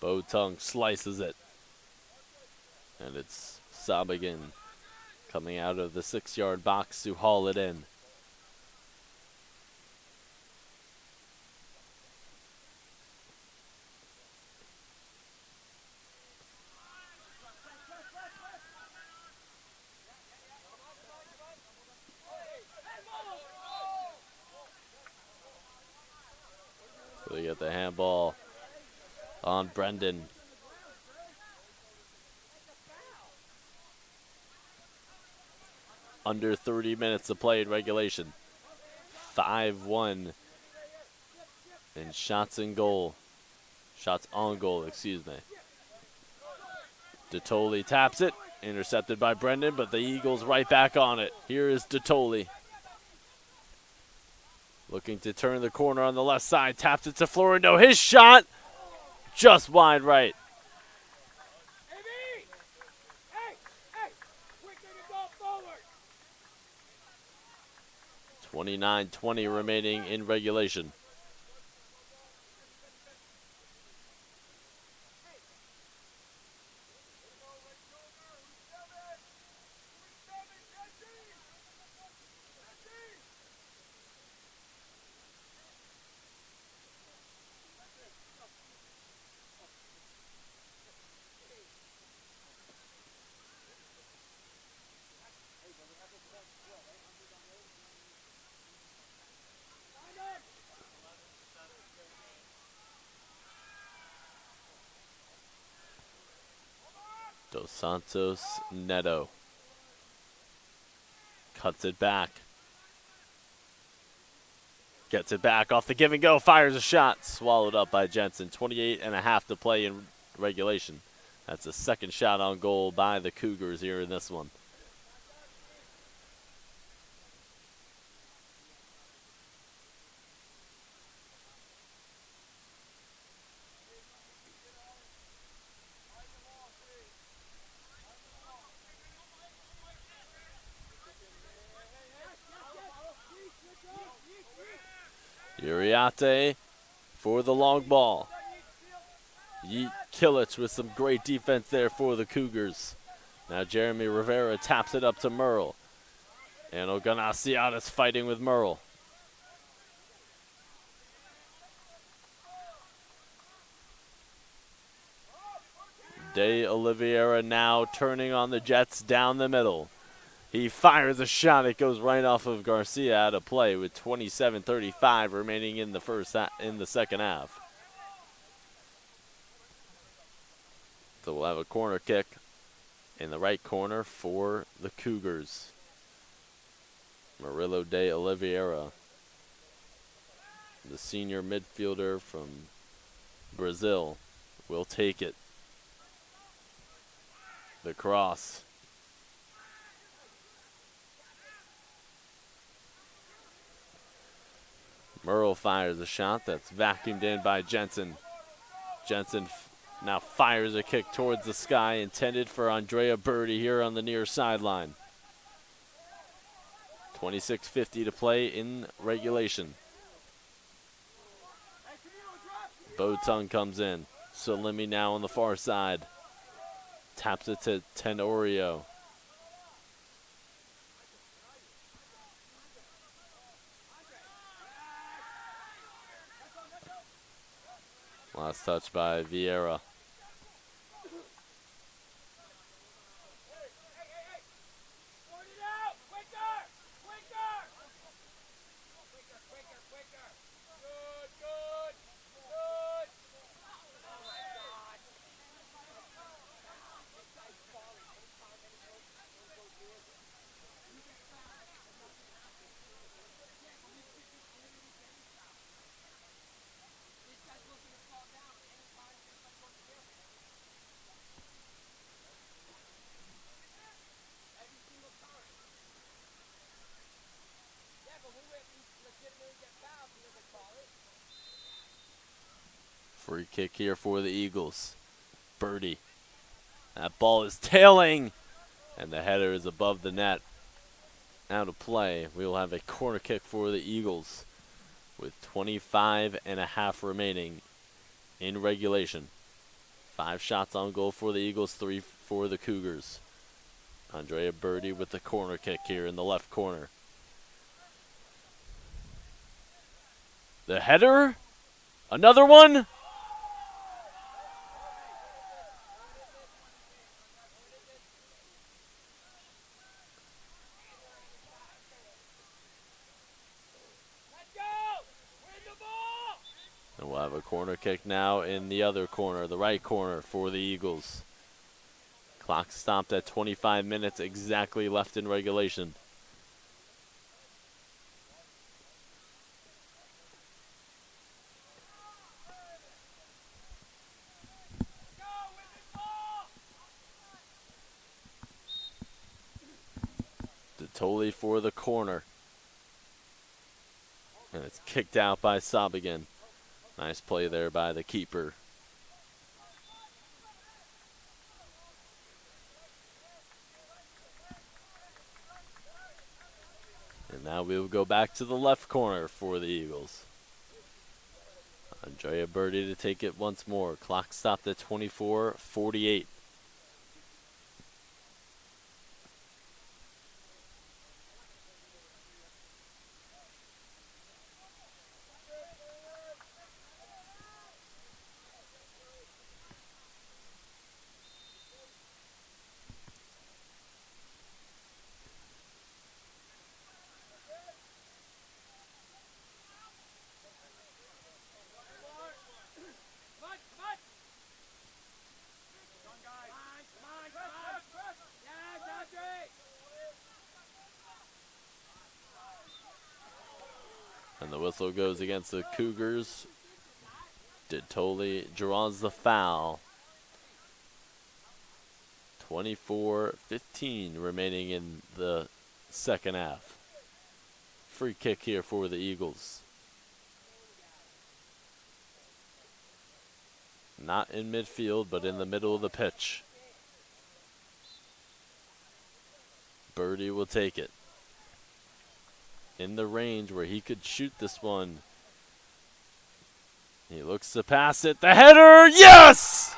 Botung slices it. And it's Sabigan coming out of the 6-yard box to haul it in. So they get the handball on Brendan. Under 30 minutes to play in regulation. 5-1 in shots on goal, excuse me. Detoli taps it, intercepted by Brendan, but the Eagles right back on it. Here is Detoli. Looking to turn the corner on the left side, taps it to Florindo. His shot, just wide right. 29-20 remaining in regulation. Dos Santos Neto cuts it back. Gets it back off the give and go, fires a shot, swallowed up by Jensen. 28.5 to play in regulation. That's the second shot on goal by the Cougars here in this one. Uriarte for the long ball. Yeet Kilich with some great defense there for the Cougars. Now Jeremy Rivera taps it up to Merle. And Oganasiatis fighting with Merle. De Oliveira now turning on the Jets down the middle. He fires a shot. It goes right off of Garcia out of play with 27:35 remaining in the second half. So we'll have a corner kick in the right corner for the Cougars. Murillo de Oliveira, the senior midfielder from Brazil, will take it. The cross. Merle fires a shot that's vacuumed in by Jensen. Jensen now fires a kick towards the sky, intended for Andrea Birdie here on the near sideline. 26:50 to play in regulation. Botung comes in. Salimi now on the far side. Taps it to Tenorio. Last touch by Vieira. Free kick here for the Eagles. Birdie. That ball is tailing, and the header is above the net. Now to play, we will have a corner kick for the Eagles with 25.5 remaining in regulation. 5 shots on goal for the Eagles, 3 for the Cougars. Andrea Birdie with the corner kick here in the left corner. The header. Another one. And we'll have a corner kick now in the other corner, the right corner for the Eagles. Clock stopped at 25 minutes exactly left in regulation. Detoli for the corner. And it's kicked out by Sabigan. Nice play there by the keeper. And now we will go back to the left corner for the Eagles. Andrea Birdie to take it once more. Clock stopped at 24:48. And the whistle goes against the Cougars. Detoli draws the foul. 24:15 remaining in the second half. Free kick here for the Eagles. Not in midfield, but in the middle of the pitch. Birdie will take it. In the range where he could shoot this one. He looks to pass it. The header, yes!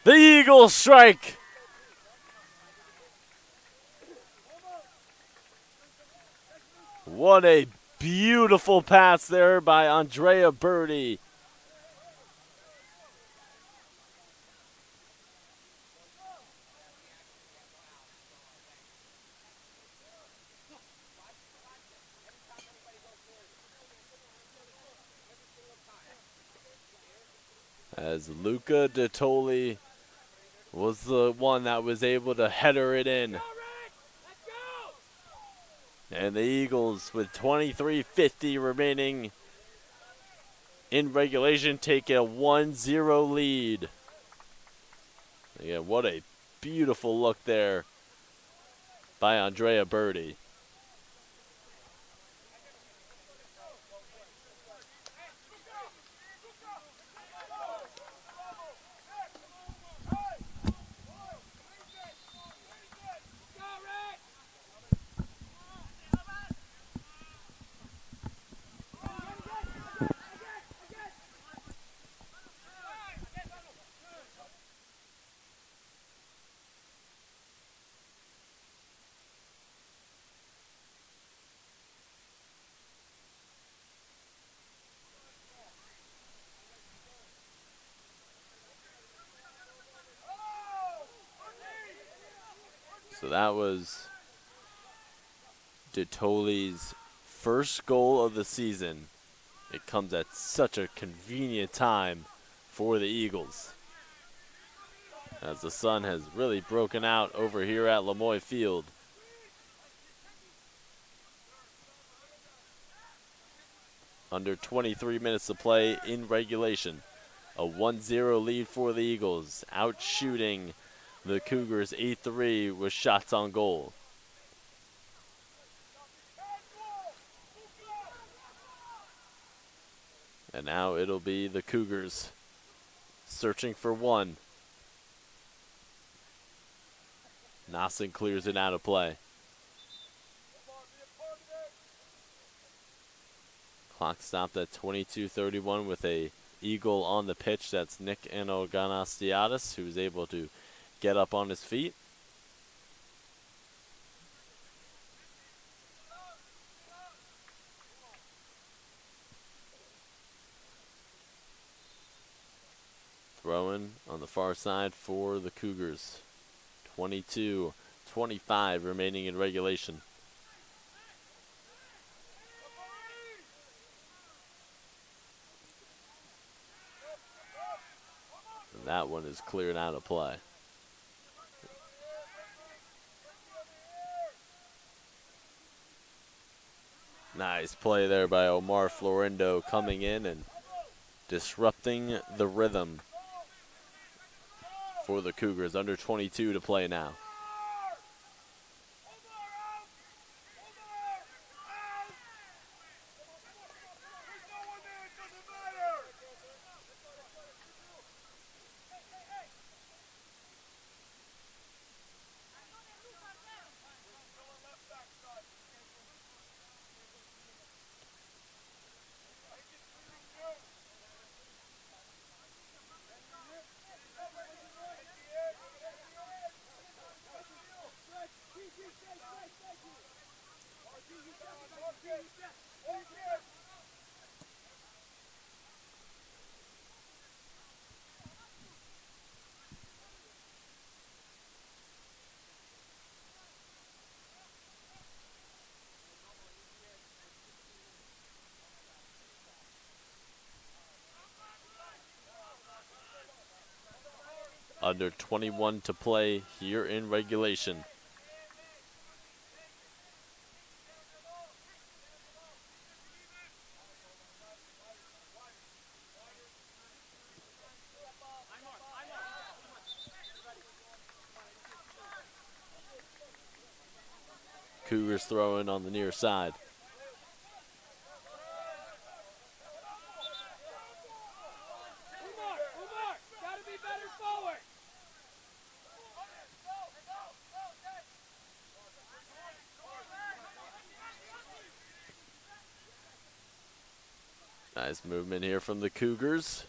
The Eagles strike. What a beautiful pass there by Andrea Birdie. As Luca Detoli was the one that was able to header it in. And the Eagles, with 23:50 remaining in regulation, take a 1-0 lead. Again, what a beautiful look there by Andrea Birdie. So that was Detoli's first goal of the season. It comes at such a convenient time for the Eagles, as the sun has really broken out over here at Lemoy Field. Under 23 minutes to play in regulation. A 1-0 lead for the Eagles, out shooting the Cougars 8-3 with shots on goal. And now it'll be the Cougars searching for one. Nassen clears it out of play. Clock stopped at 22:31 with a Eagle on the pitch. That's Nick Anoganastiadis, who's able to get up on his feet. Throw-in on the far side for the Cougars. 22:25 remaining in regulation. And that one is cleared out of play. Nice play there by Omar Florindo, coming in and disrupting the rhythm for the Cougars. Under 22 to play now. Under 21 to play here in regulation. Cougars throwing on the near side. Nice movement here from the Cougars.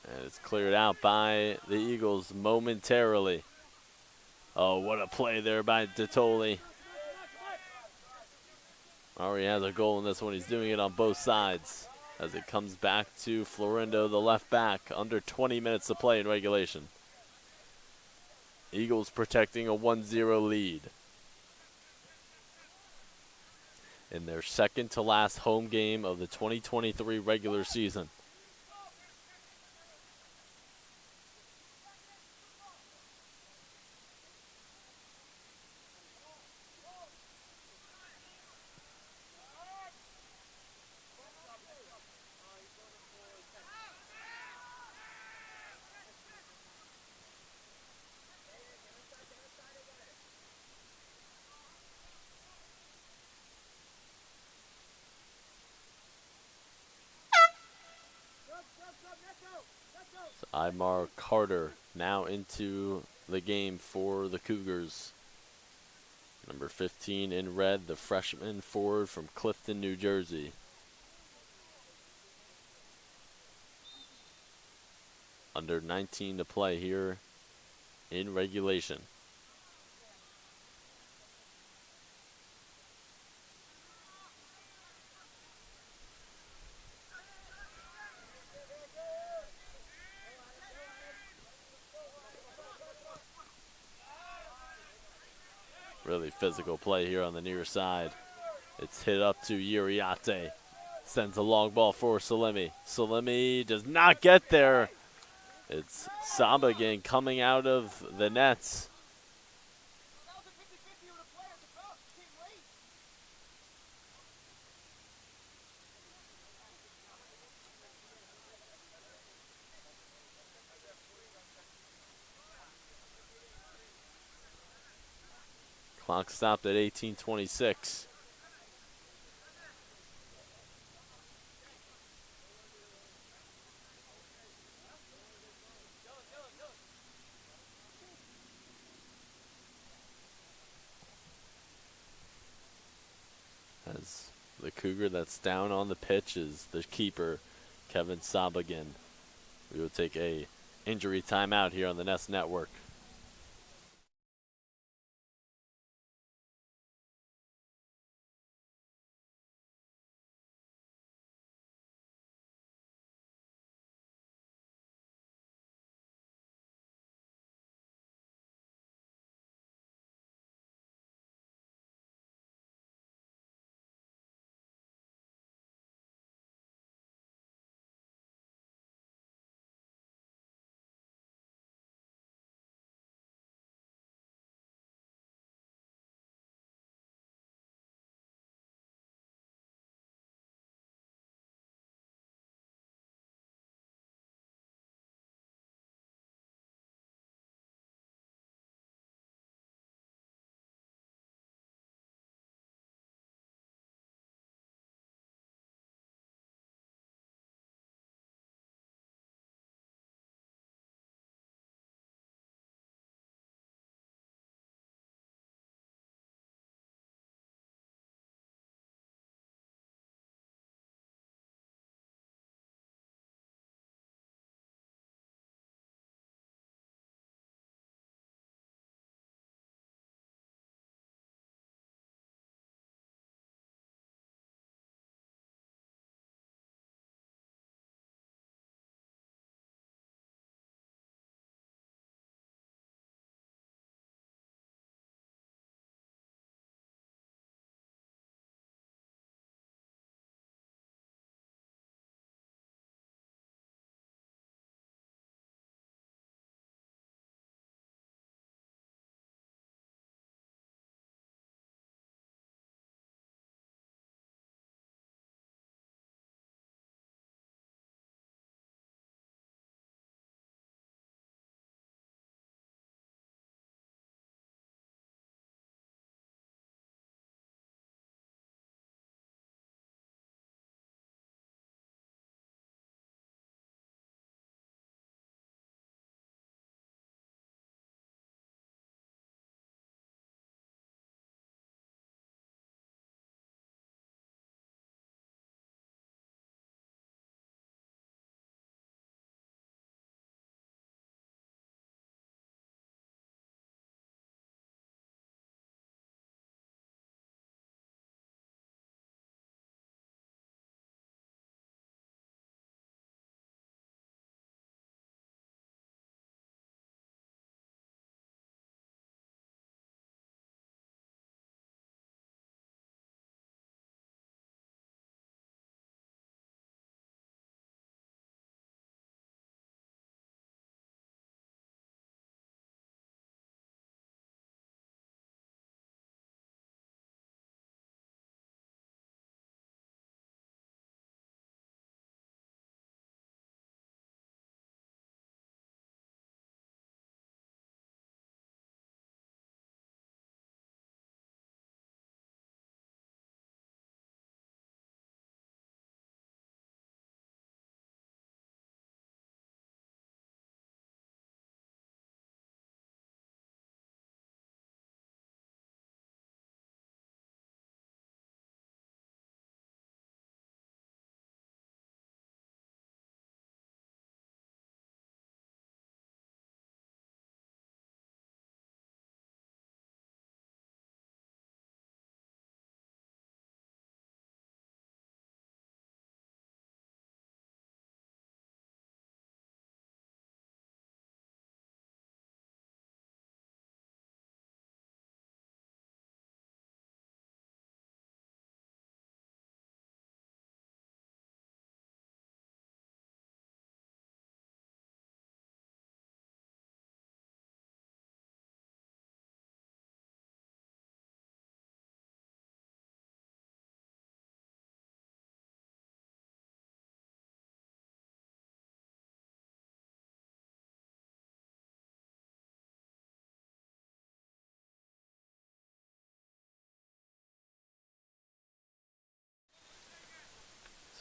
And it's cleared out by the Eagles momentarily. Oh, what a play there by Detoli. Already has a goal in this one. He's doing it on both sides as it comes back to Florindo, the left back. Under 20 minutes to play in regulation. Eagles protecting a 1-0 lead. In their second to last home game of the 2023 regular season. Imar Carter now into the game for the Cougars. Number 15 in red, the freshman forward from Clifton, New Jersey. Under 19 to play here in regulation. Really physical play here on the near side. It's hit up to Uriarte. Sends a long ball for Salemi. Salemi does not get there. It's Sabagan coming out of the nets. Clock stopped at 18:26. As the Cougar that's down on the pitch is the keeper, Kevin Sabagan. We will take a injury timeout here on the Nest Network.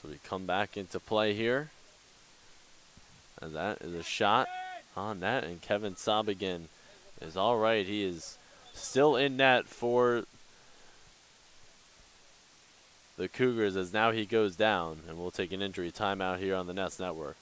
So we come back into play here. And that is a shot on net, and Kevin Sabigan is all right. He is still in net for the Cougars as now he goes down, and we'll take an injury timeout here on the Nest Network.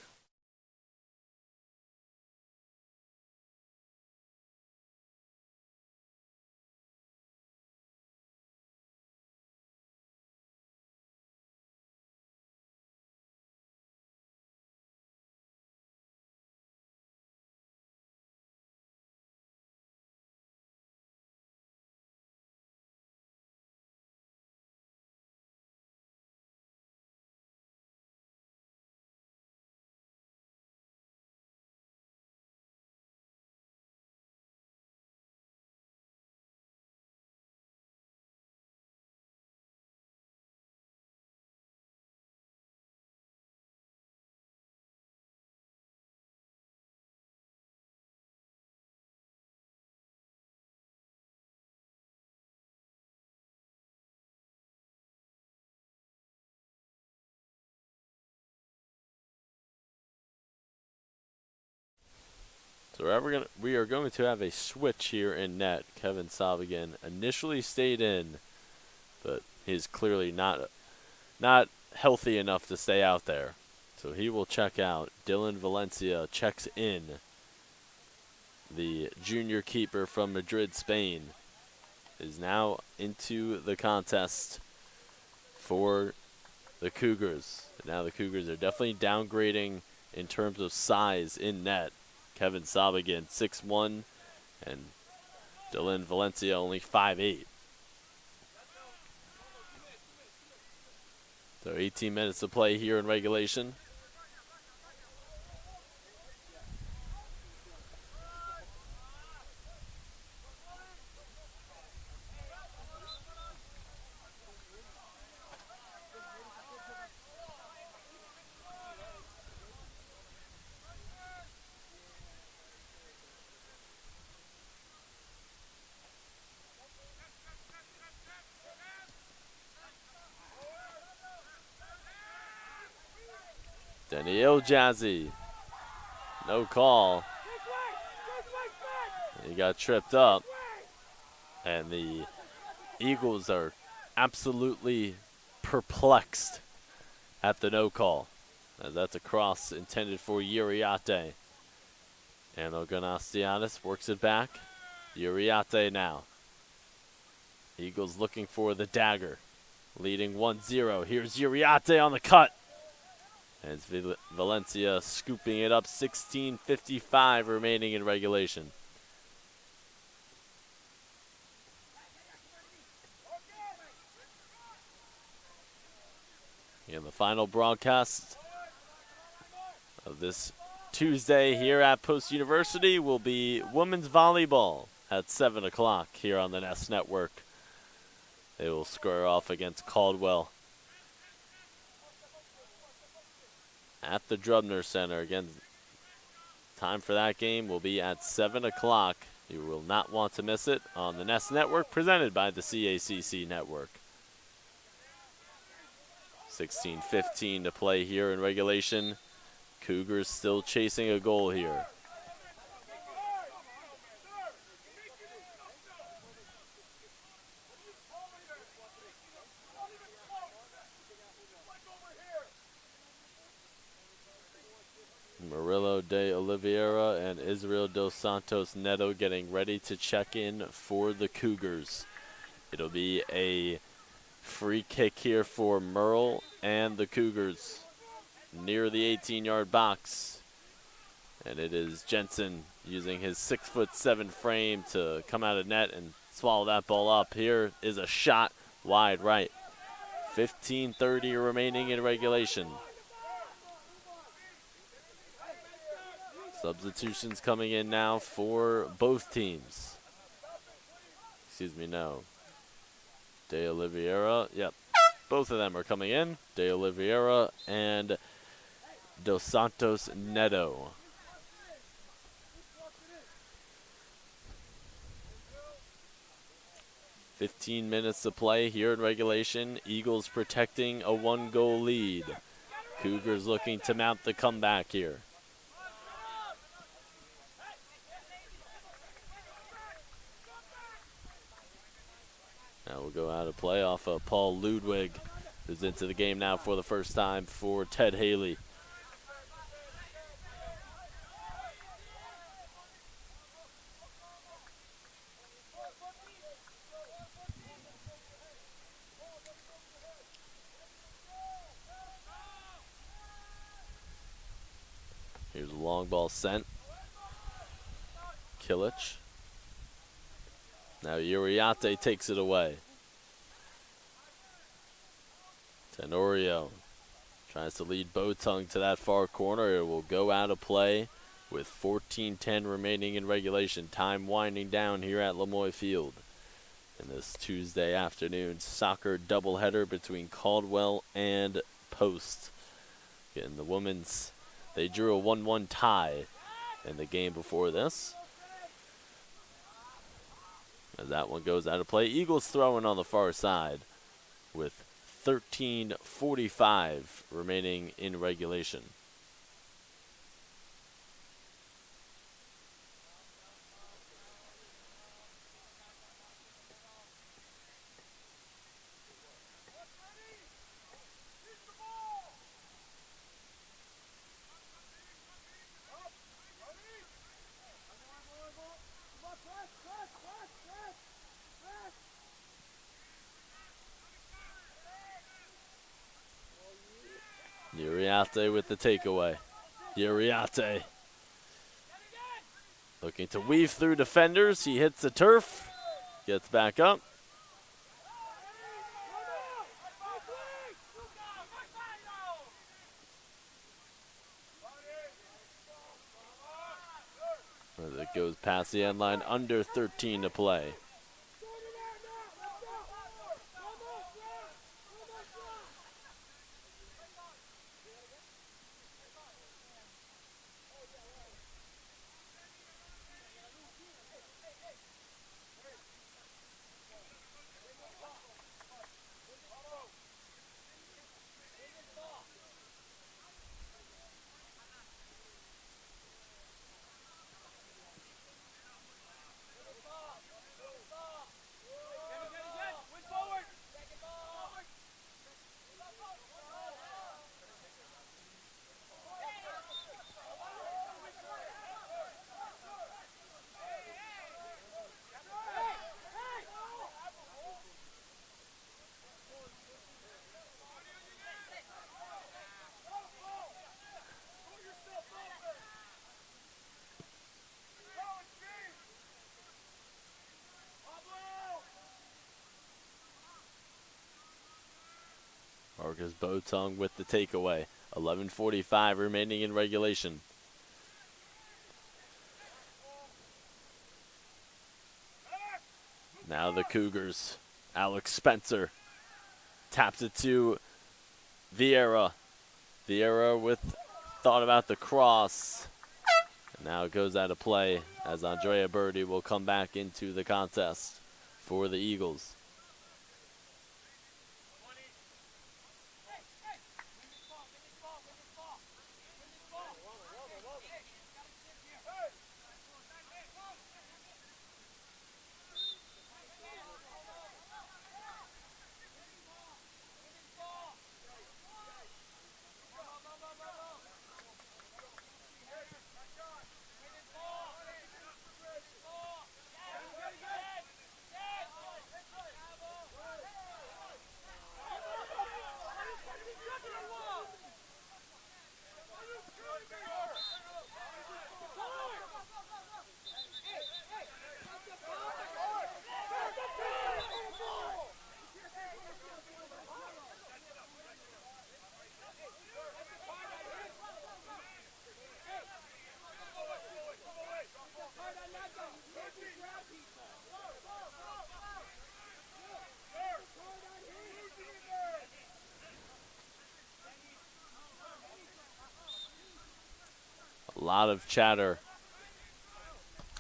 So we are going to have a switch here in net. Kevin Sabigan initially stayed in, but he's clearly not healthy enough to stay out there. So he will check out. Dylan Valencia checks in. The junior keeper from Madrid, Spain, is now into the contest for the Cougars. Now the Cougars are definitely downgrading in terms of size in net. Kevin Sabigan, 6'1", and Dylan Valencia only 5'8". So 18 minutes to play here in regulation. Daniel Jazzy, no call. He got tripped up, and the Eagles are absolutely perplexed at the no call. As that's a cross intended for Uriarte. And Ogonastianis works it back. Uriarte now. Eagles looking for the dagger, leading 1-0. Here's Uriarte on the cut. And it's Valencia scooping it up. 16:55 remaining in regulation. And the final broadcast of this Tuesday here at Post University will be women's volleyball at 7 o'clock here on the Nest Network. They will square off against Caldwell at the Drubner Center. Again, time for that game will be at 7 o'clock. You will not want to miss it on the Nest Network, presented by the CACC Network. 16:15 to play here in regulation. Cougars still chasing a goal here. Murillo de Oliveira and Israel dos Santos Neto getting ready to check in for the Cougars. It'll be a free kick here for Merle and the Cougars near the 18-yard box. And it is Jensen using his 6'7" frame to come out of net and swallow that ball up. Here is a shot wide right. 15:30 remaining in regulation. Substitutions coming in now for both teams. Excuse me, no. De Oliveira, yep. Both of them are coming in. De Oliveira and Dos Santos Neto. "15 minutes to play here in regulation. Eagles protecting a 1-goal lead. Cougars looking to mount the comeback here. Now we'll go out of play off of Paul Ludwig, who's into the game now for the first time for Ted Haley. Here's a long ball sent. Kilich. Now Uriarte takes it away. Tenorio tries to lead Botung to that far corner. It will go out of play with 14:10 remaining in regulation. Time winding down here at Lemoy Field in this Tuesday afternoon soccer doubleheader between Caldwell and Post. Again, the women's, they drew a 1-1 tie in the game before this. As that one goes out of play, Eagles throwing on the far side with 13:45 remaining in regulation. Uriarte with the takeaway. Uriarte looking to weave through defenders. He hits the turf, gets back up. As it goes past the end line, under 13 to play. Marcus Botung with the takeaway. 11:45 remaining in regulation. Now the Cougars. Alex Spencer taps it to Vieira. Vieira with thought about the cross. And now it goes out of play as Andrea Birdie will come back into the contest for the Eagles. A lot of chatter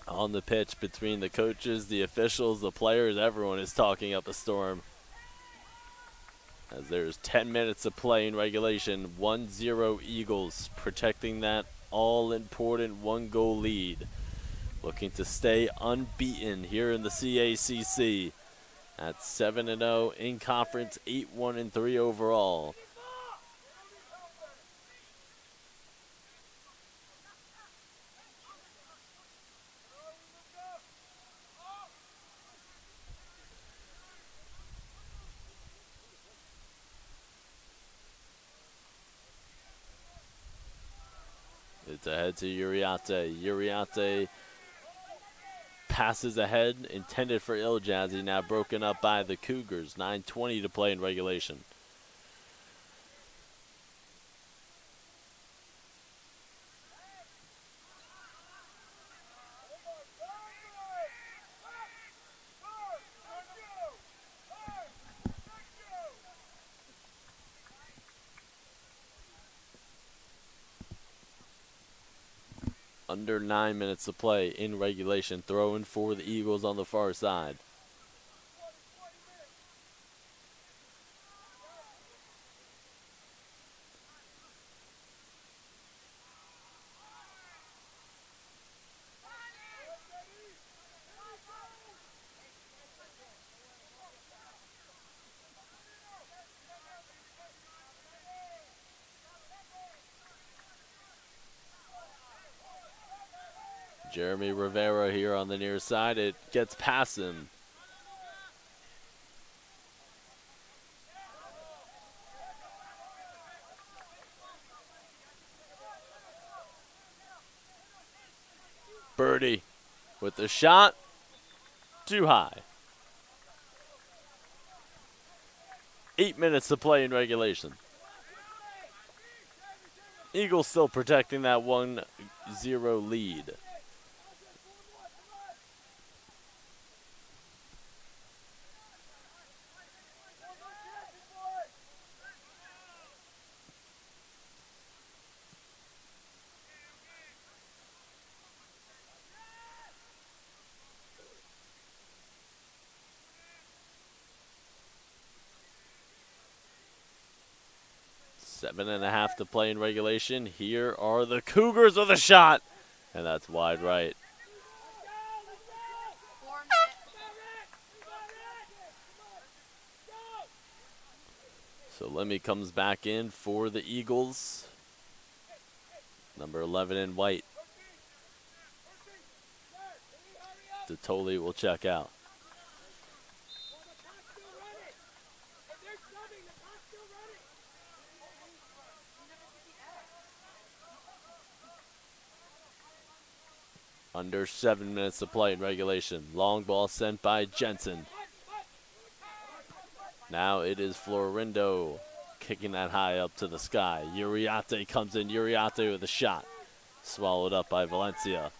on the pitch between the coaches, the officials, the players. Everyone is talking up a storm. as there's 10 minutes to play in regulation. 1-0 Eagles, protecting that all-important one-goal lead. Looking to stay unbeaten here in the CACC at 7-0 in conference, 8-1-3 overall. It's ahead to Uriarte. Uriarte passes ahead, intended for Iljazzy, now broken up by the Cougars. 9:20 to play in regulation. Under 9 minutes to play in regulation. Throwing for the Eagles on the far side. Jeremy Rivera here on the near side. It gets past him. Birdie with the shot. Too high. 8 minutes to play in regulation. Eagles still protecting that 1-0 lead. Seven and a half to play in regulation. Here are the Cougars with a shot, and that's wide right. So Lemmy comes back in for the Eagles. Number 11 in white. Detoli will check out. Under 7 minutes to play in regulation. Long ball sent by Jensen. Now it is Florindo kicking that high up to the sky. Uriarte comes in. Uriarte with a shot. Swallowed up by Valencia.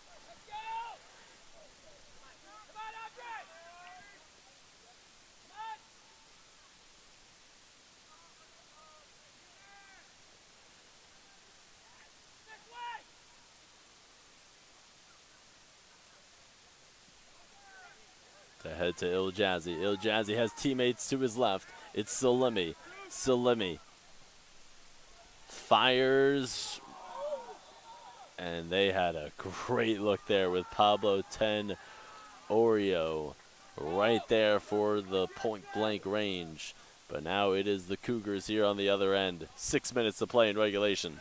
To head to Iljazzy. Iljazzy has teammates to his left. It's Salimi. Salimi fires. And they had a great look there with Pablo 10 Oreo right there for the point blank range. But now it is the Cougars here on the other end. 6 minutes to play in regulation.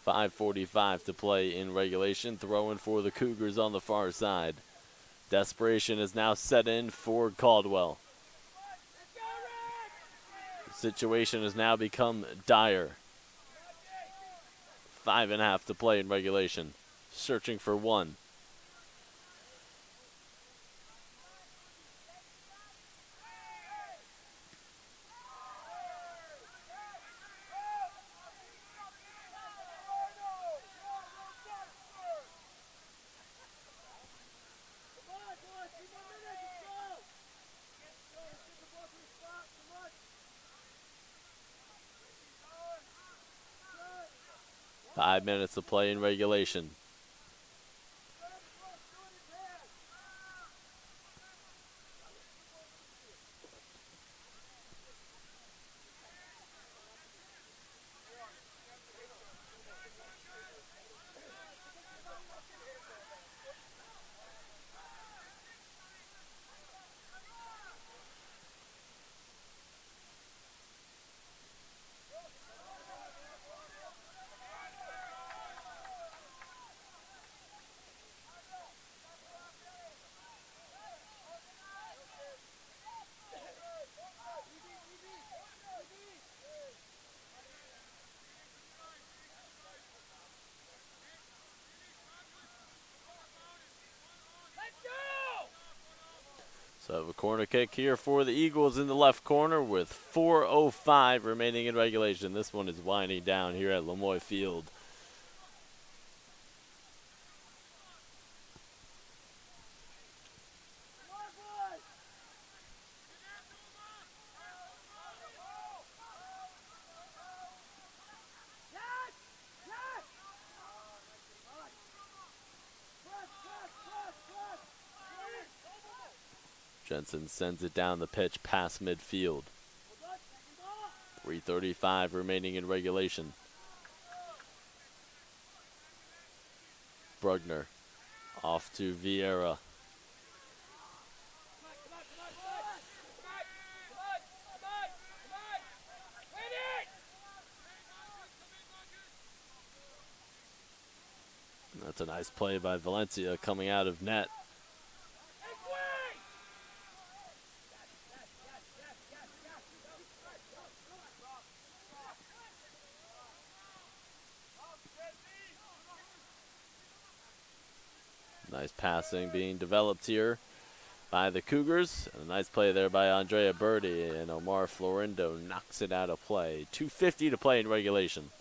.545 to play in regulation. Throwing for the Cougars on the far side. Desperation is now set in for Caldwell. The situation has now become dire. 5.5 to play in regulation. Searching for one. 5 minutes to play in regulation. So I have a corner kick here for the Eagles in the left corner with 4:05 remaining in regulation. This one is winding down here at Lemoy Field. Jensen sends it down the pitch past midfield. 3:35 remaining in regulation. Brugner off to Vieira. That's a nice play by Valencia coming out of net. Nice passing being developed here by the Cougars. And a nice play there by Andrea Birdie, and Omar Florindo knocks it out of play. 2:50 to play in regulation.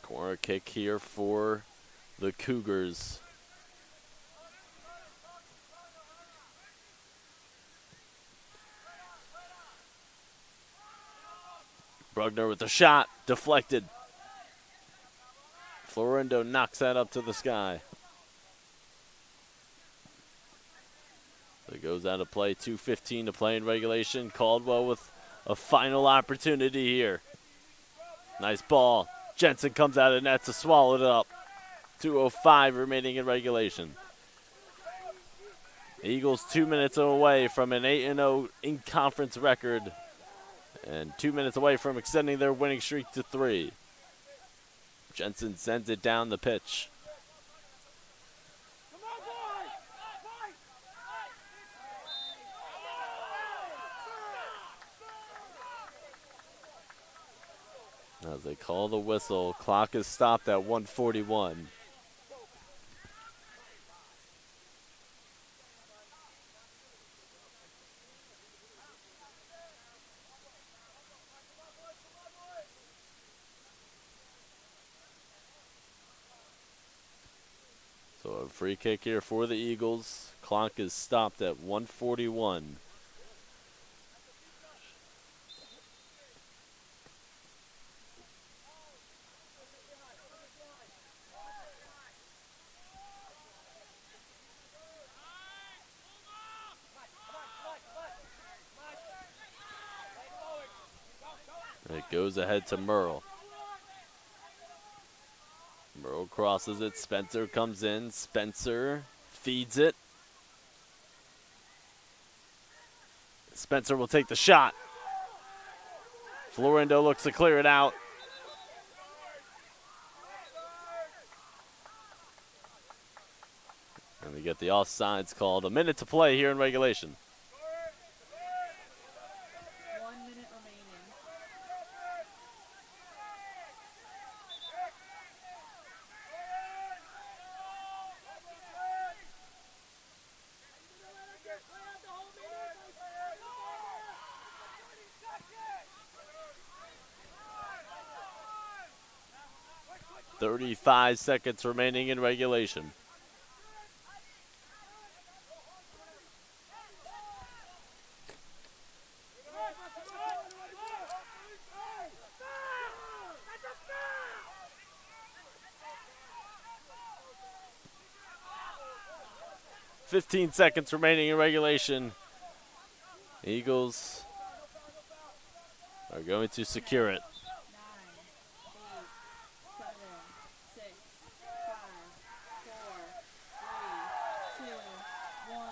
Corner kick here for the Cougars. Brugner with the shot, deflected. Florindo knocks that up to the sky. It goes out of play, 2:15 to play in regulation. Caldwell with a final opportunity here. Nice ball. Jensen comes out of net to swallow it up. 2:05 remaining in regulation. The Eagles 2 minutes away from an 8-0 in-conference record, and 2 minutes away from extending their winning streak to 3. Jensen sends it down the pitch. As they call the whistle, clock is stopped at 1:41. So a free kick here for the Eagles. Clock is stopped at 1:41. It goes ahead to Merle. Merle crosses it. Spencer comes in. Spencer feeds it. Spencer will take the shot. Florindo looks to clear it out. And we get the offsides called. A minute to play here in regulation. 1 minute remaining. 35 seconds remaining in regulation. 15 seconds remaining in regulation. Eagles are going to secure it. 9, 8, 7, 6, 5, 4, 3, 2, 1.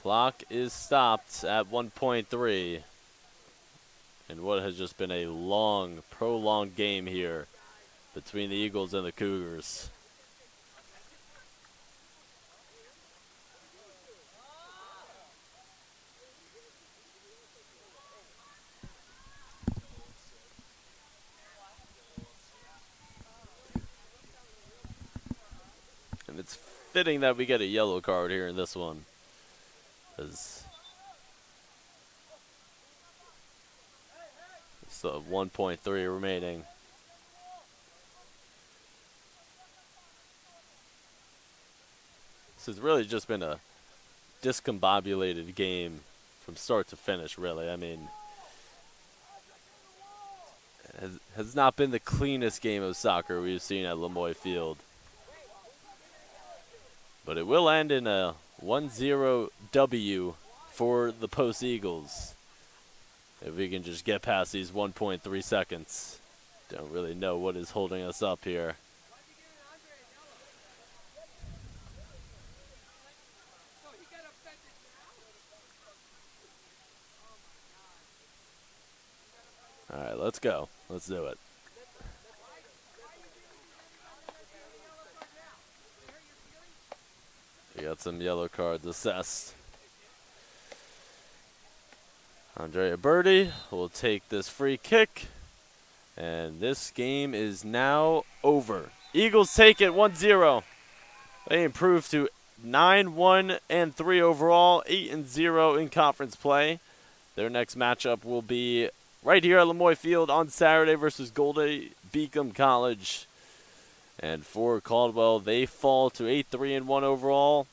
Clock is stopped at 1.3. And what has just been a long, prolonged game here between the Eagles and the Cougars. And it's fitting that we get a yellow card here in this one. As so 1.3 remaining. This has really just been a discombobulated game from start to finish, really. I mean, it has not been the cleanest game of soccer we've seen at Lemoy Field. But it will end in a 1-0 W for the Post Eagles. If we can just get past these 1.3 seconds. Don't really know what is holding us up here. All right, let's go. Let's do it. We got some yellow cards assessed. Andrea Birdie will take this free kick. And this game is now over. Eagles take it 1-0. They improve to 9-1-3 overall, 8-0 in conference play. Their next matchup will be right here at Lemoy Field on Saturday versus Golden Beacom College. And for Caldwell, they fall to 8-3-1 overall,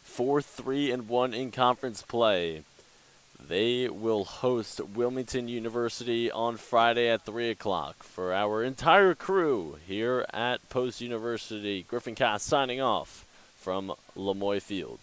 4-3-1 in conference play. They will host Wilmington University on Friday at 3 o'clock. For our entire crew here at Post University, Griffin Cass signing off from Lemoy Field.